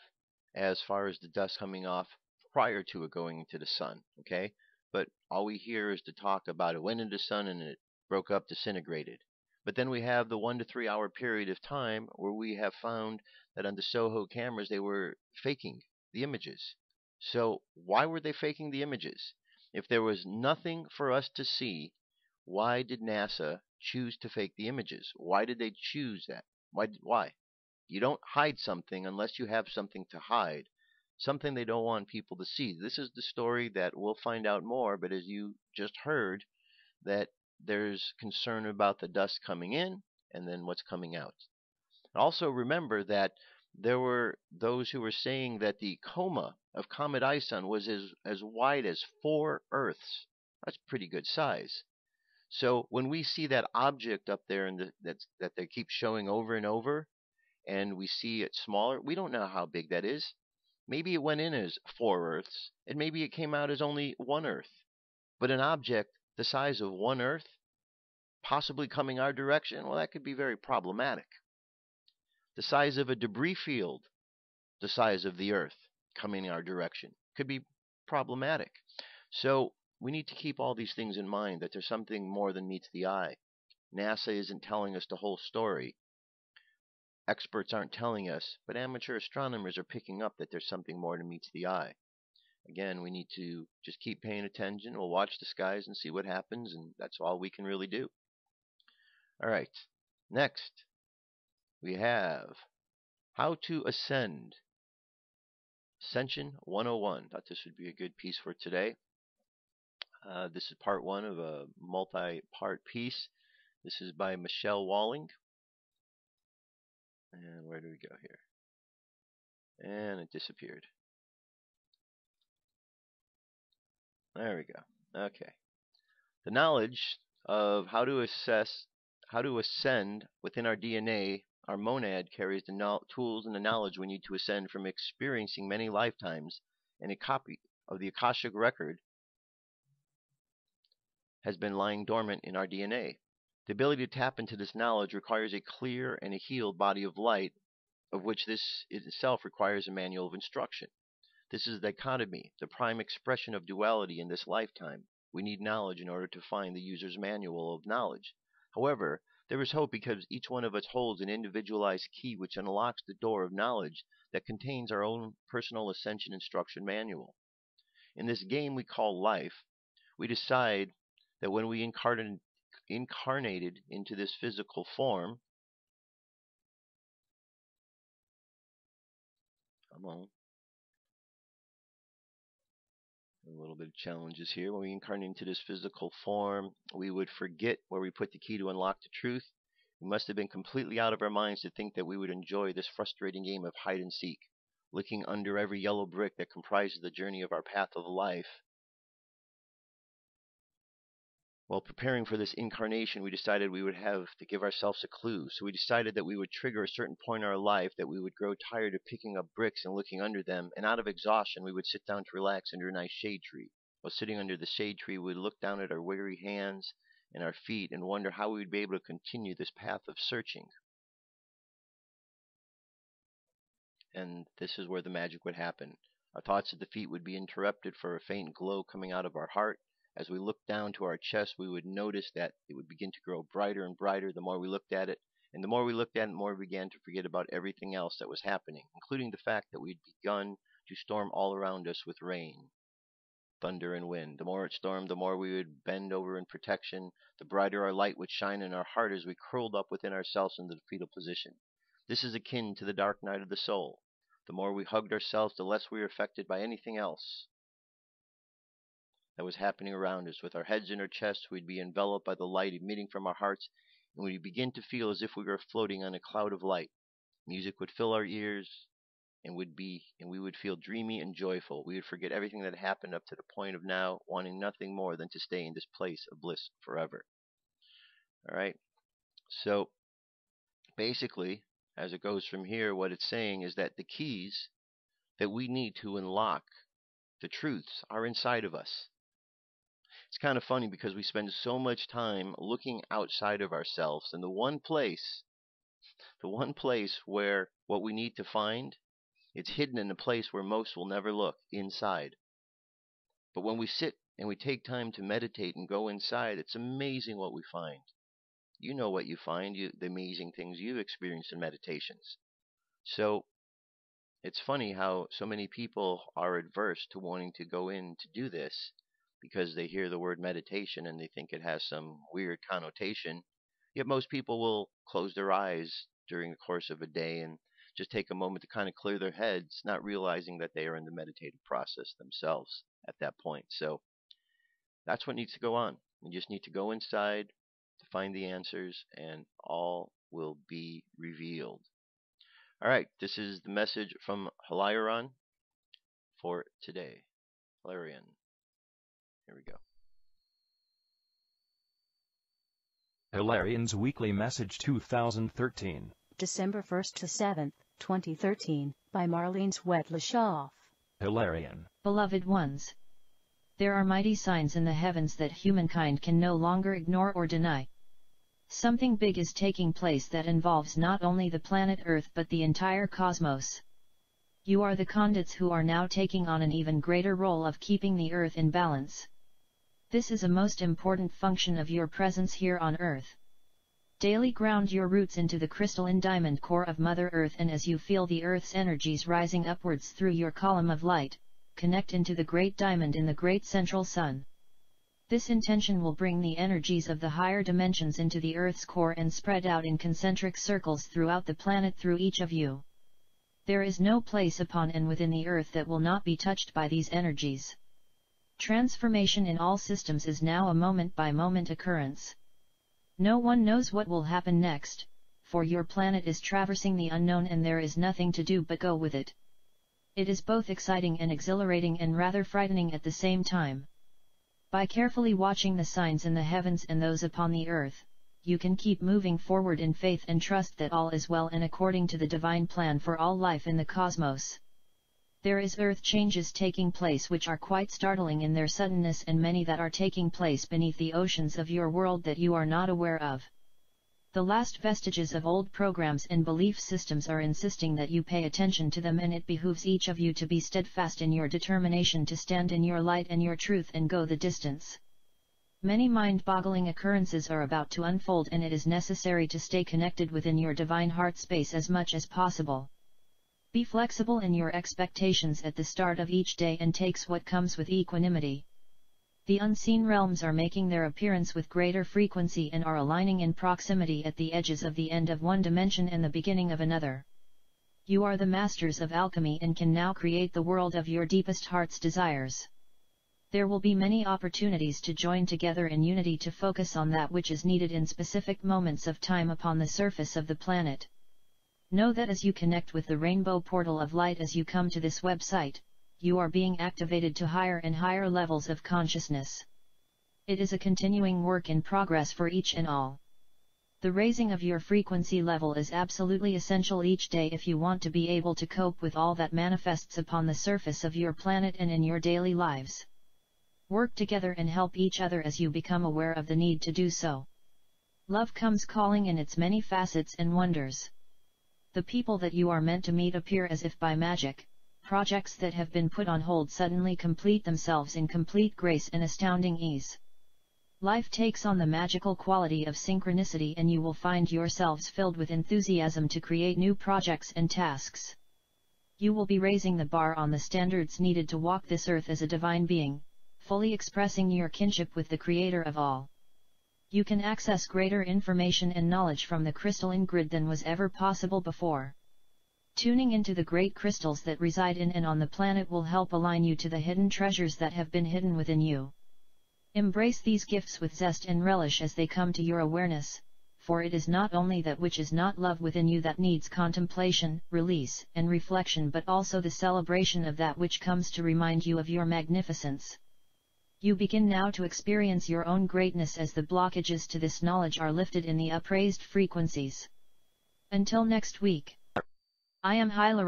as far as the dust coming off prior to it going into the Sun. Okay, but all we hear is the talk about it went into the Sun and it broke up, disintegrated. But then we have the 1 to 3 hour period of time where we have found that on the SOHO cameras they were faking the images. So why were they faking the images? If there was nothing for us to see, why did NASA choose to fake the images? Why did they choose that? Why? You don't hide something unless you have something to hide, something they don't want people to see. This is the story that we'll find out more, but as you just heard, that there's concern about the dust coming in and then what's coming out. Also remember that there were those who were saying that the coma of Comet ISON was as wide as 4 Earths. That's pretty good size. So when we see that object up there and that they keep showing over and over, and we see it smaller, we don't know how big that is. Maybe it went in as 4 Earths, and maybe it came out as only 1 Earth. But an object the size of 1 Earth, possibly coming our direction, well, that could be very problematic. The size of a debris field, the size of the Earth, coming our direction, could be problematic. So we need to keep all these things in mind, that there's something more than meets the eye. NASA isn't telling us the whole story. Experts aren't telling us, but amateur astronomers are picking up that there's something more than meets the eye. Again, we need to just keep paying attention. We'll watch the skies and see what happens, and that's all we can really do. All right, next we have how to ascend. Ascension 101. Thought this would be a good piece for today. This is part 1 of a multi-part piece. This is by Michelle Walling. And where do we go here? And it disappeared. There we go. Okay. The knowledge of how to ascend within our DNA, our monad carries the tools and the knowledge we need to ascend from experiencing many lifetimes, and a copy of the Akashic record has been lying dormant in our DNA. The ability to tap into this knowledge requires a clear and a healed body of light of which this itself requires a manual of instruction. This is the dichotomy, the prime expression of duality in this lifetime. We need knowledge in order to find the user's manual of knowledge. However, there is hope because each one of us holds an individualized key which unlocks the door of knowledge that contains our own personal ascension instruction manual. In this game we call life, we decide that when we incarnated into this physical form, a little bit of challenges here. When we incarnate into this physical form, we would forget where we put the key to unlock the truth. We must have been completely out of our minds to think that we would enjoy this frustrating game of hide and seek, looking under every yellow brick that comprises the journey of our path of life. While preparing for this incarnation, we decided we would have to give ourselves a clue. So we decided that we would trigger a certain point in our life that we would grow tired of picking up bricks and looking under them, and out of exhaustion we would sit down to relax under a nice shade tree. While sitting under the shade tree, we would look down at our weary hands and our feet and wonder how we would be able to continue this path of searching. And this is where the magic would happen. Our thoughts at the feet would be interrupted for a faint glow coming out of our heart. As we looked down to our chest, we would notice that it would begin to grow brighter and brighter the more we looked at it. And the more we looked at it, the more we began to forget about everything else that was happening, including the fact that we'd begun to storm all around us with rain, thunder, and wind. The more it stormed, the more we would bend over in protection. The brighter our light would shine in our heart as we curled up within ourselves in the fetal position. This is akin to the dark night of the soul. The more we hugged ourselves, the less we were affected by anything else that was happening around us. With our heads in our chests, we'd be enveloped by the light emitting from our hearts, and we'd begin to feel as if we were floating on a cloud of light. Music would fill our ears, and we would feel dreamy and joyful. We would forget everything that happened up to the point of now, wanting nothing more than to stay in this place of bliss forever. All right. So basically, as it goes from here, what it's saying is that the keys that we need to unlock the truths are inside of us. It's kind of funny because we spend so much time looking outside of ourselves, and the one place where what we need to find, it's hidden in a place where most will never look, inside. But when we sit and we take time to meditate and go inside, it's amazing what we find. You know what you find, the amazing things you've experienced in meditations. So it's funny how so many people are adverse to wanting to go in to do this, because they hear the word meditation and they think it has some weird connotation. Yet most people will close their eyes during the course of a day and just take a moment to kind of clear their heads, not realizing that they are in the meditative process themselves at that point. So that's what needs to go on. You just need to go inside to find the answers, and all will be revealed. All right, this is the message from Hilarion for today. Hilarion. Here we go. Hilarion's Weekly Message 2013. December 1st to 7th, 2013, by Marlene Swetleshoff. Hilarion. Beloved ones, there are mighty signs in the heavens that humankind can no longer ignore or deny. Something big is taking place that involves not only the planet Earth but the entire cosmos. You are the conduits who are now taking on an even greater role of keeping the Earth in balance. This is a most important function of your presence here on Earth. Daily ground your roots into the crystalline diamond core of Mother Earth, and as you feel the Earth's energies rising upwards through your column of light, connect into the great diamond in the great central sun. This intention will bring the energies of the higher dimensions into the Earth's core and spread out in concentric circles throughout the planet through each of you. There is no place upon and within the Earth that will not be touched by these energies. Transformation in all systems is now a moment-by-moment occurrence. No one knows what will happen next, for your planet is traversing the unknown and there is nothing to do but go with it. It is both exciting and exhilarating and rather frightening at the same time. By carefully watching the signs in the heavens and those upon the earth, you can keep moving forward in faith and trust that all is well and according to the divine plan for all life in the cosmos. There is earth changes taking place which are quite startling in their suddenness, and many that are taking place beneath the oceans of your world that you are not aware of. The last vestiges of old programs and belief systems are insisting that you pay attention to them, and it behooves each of you to be steadfast in your determination to stand in your light and your truth and go the distance. Many mind-boggling occurrences are about to unfold, and it is necessary to stay connected within your divine heart space as much as possible. Be flexible in your expectations at the start of each day and takes what comes with equanimity. The unseen realms are making their appearance with greater frequency and are aligning in proximity at the edges of the end of one dimension and the beginning of another. You are the masters of alchemy and can now create the world of your deepest heart's desires. There will be many opportunities to join together in unity to focus on that which is needed in specific moments of time upon the surface of the planet. Know that as you connect with the rainbow portal of light as you come to this website, you are being activated to higher and higher levels of consciousness. It is a continuing work in progress for each and all. The raising of your frequency level is absolutely essential each day if you want to be able to cope with all that manifests upon the surface of your planet and in your daily lives. Work together and help each other as you become aware of the need to do so. Love comes calling in its many facets and wonders. The people that you are meant to meet appear as if by magic. Projects that have been put on hold suddenly complete themselves in complete grace and astounding ease. Life takes on the magical quality of synchronicity, and you will find yourselves filled with enthusiasm to create new projects and tasks. You will be raising the bar on the standards needed to walk this earth as a divine being, fully expressing your kinship with the Creator of all. You can access greater information and knowledge from the crystalline grid than was ever possible before. Tuning into the great crystals that reside in and on the planet will help align you to the hidden treasures that have been hidden within you. Embrace these gifts with zest and relish as they come to your awareness, for it is not only that which is not love within you that needs contemplation, release, and reflection, but also the celebration of that which comes to remind you of your magnificence. You begin now to experience your own greatness as the blockages to this knowledge are lifted in the upraised frequencies. Until next week. I am Hyla.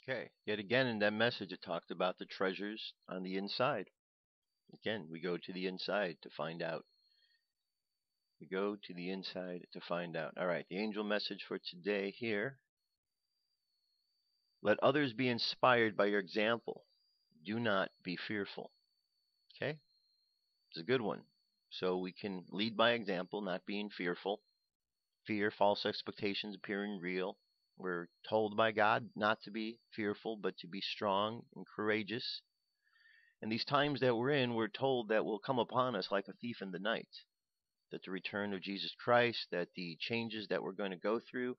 Okay, yet again in that message it talked about the treasures on the inside. Again, we go to the inside to find out. We go to the inside to find out. All right, the angel message for today here. Let others be inspired by your example. Do not be fearful. Okay, it's a good one. So we can lead by example, not being fearful. Fear, false expectations appearing real. We're told by God not to be fearful, but to be strong and courageous. And these times that we're in, we're told that will come upon us like a thief in the night. That the return of Jesus Christ, that the changes that we're going to go through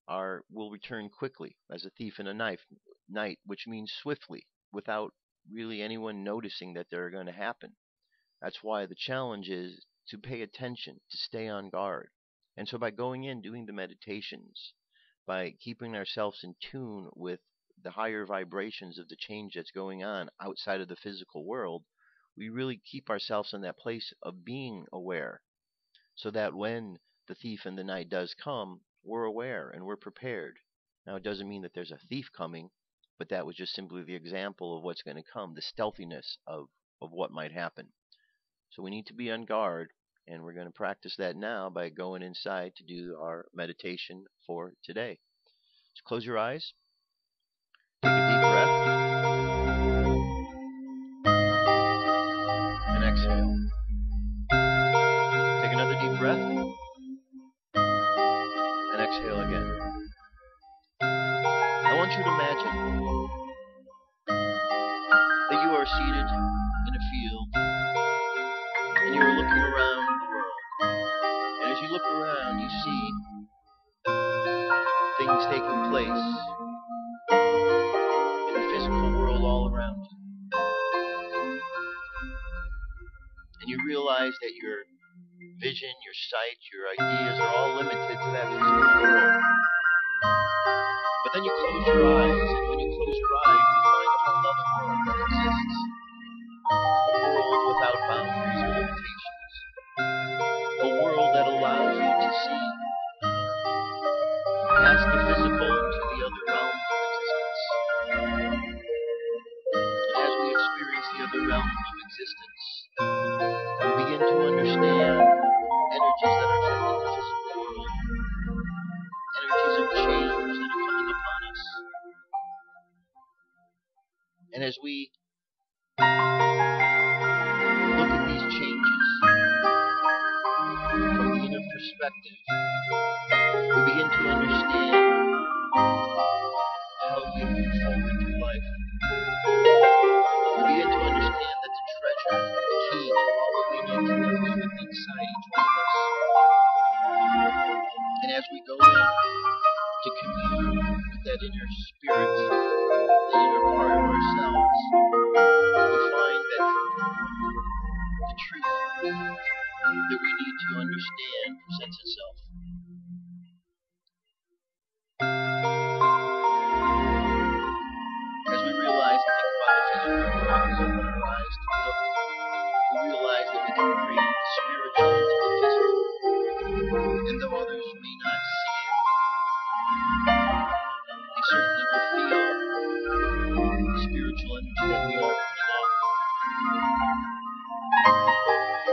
will return quickly as a thief in a night, which means swiftly, without really anyone noticing that they're going to happen. That's why the challenge is to pay attention, to stay on guard. And so by going in, doing the meditations, by keeping ourselves in tune with the higher vibrations of the change that's going on outside of the physical world, we really keep ourselves in that place of being aware, so that when the thief in the night does come, we're aware and we're prepared. Now, it doesn't mean that there's a thief coming, but that was just simply the example of what's going to come, the stealthiness of what might happen. So we need to be on guard. And we're going to practice that now by going inside to do our meditation for today. So close your eyes. Take a deep breath. And exhale. Take another deep breath. And exhale again. I want you to imagine that you are seated in a field and you are looking around. As you look around, you see things taking place in the physical world all around you. And you realize that your vision, your sight, your ideas are all limited to that physical world. But then you close your eyes, and when you close your eyes, you find a whole other world that exists. A world without boundaries or limitations. A world that allows you to see past the physical into the other realms of existence. And as we experience the other realms of existence, we begin to understand as we look at these changes from the inner perspective, we begin to understand how we move forward through life. We begin to understand that the treasure, the key, all that we need to know is within inside each one of us. And as we go in to commune with that inner spirit, the inner part of ourselves, we find that the truth that we need to understand presents itself. As we realize and think about the physical world, we open our eyes to look. We realize that we can bring the spiritual into the physical. And though others may not see it, they certainly will feel the spiritual energy that we are putting off.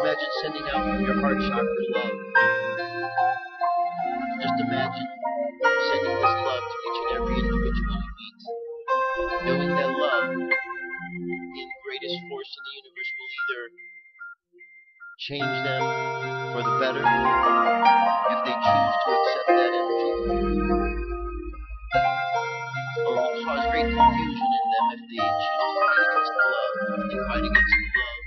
Imagine sending out from your heart chakra love. Just imagine sending this love to each and every individual you meet, knowing that love, the greatest force in the universe, will either change them for the better if they choose to accept that energy, or will cause great confusion in them if they choose to fight against the love. If they fight against the love,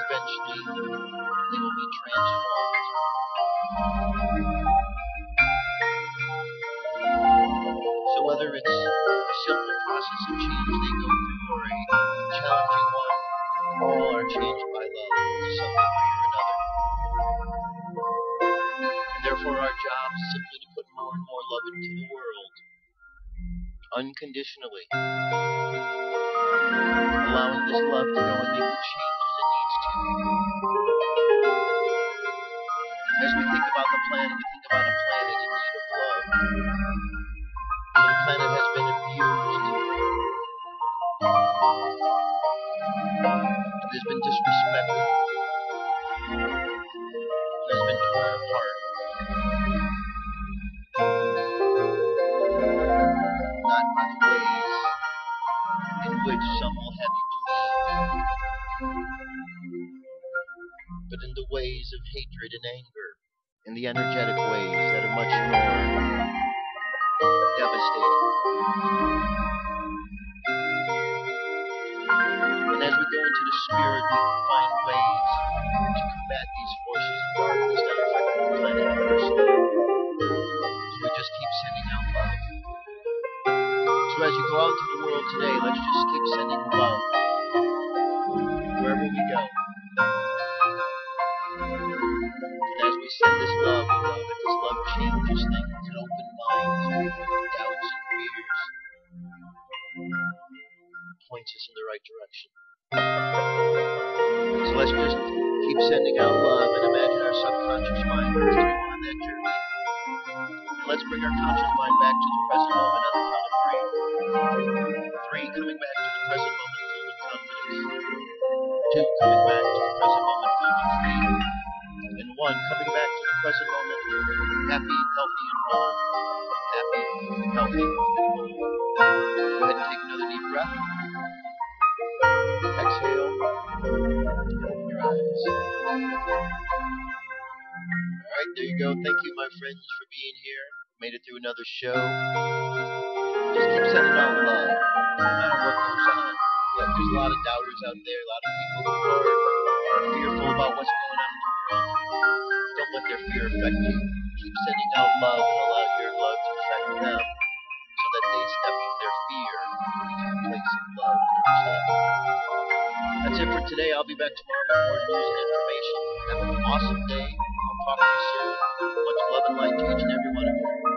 eventually they will be transformed. So whether it's a simple process of change they go through or a challenging one, all are changed by love to some degree or another. And therefore our job is simply to put more and more love into the world, unconditionally, allowing this love to go and make the changes it needs to. As we think about the planet, we think about a planet in need of love. For the planet has been abused. It has been disrespected. It has been torn apart. Not by the ways in which some will have you believe, but in the ways of hatred and anger, in the energetic ways that are much more devastating. And as we go into the spirit, we can find ways to combat these forces of darkness that are affecting the planet adversely. So we just keep sending out love. So as you go out into the world today, let's just keep sending love wherever we go. And as we send this love, we know that this love changes things and opens minds and doubts and fears. Points us in the right direction. So let's just keep sending out love and imagine our subconscious mind continuing on that journey. And let's bring our conscious mind back to the present moment on the count of 3. 3, coming back to the present moment filled with confidence. 2, coming back to the present moment filled with faith. And 1, coming back to the present moment happy, healthy, and whole. Happy, healthy, and whole. Go ahead and take another deep breath. Exhale. Open your eyes. Alright, there you go. Thank you, my friends, for being here. Made it through another show. Just keep sending out love, no matter what goes on. Look, there's a lot of doubters out there, a lot of people who are fearful about what's going on in the world. Don't let their fear affect you. Keep sending out love and allow your love to affect them so that they step from their fear into the place of love and understanding. That's it for today. I'll be back tomorrow with more news and information. Have an awesome day. I'll talk to you soon. Much love and light to each and every one of you.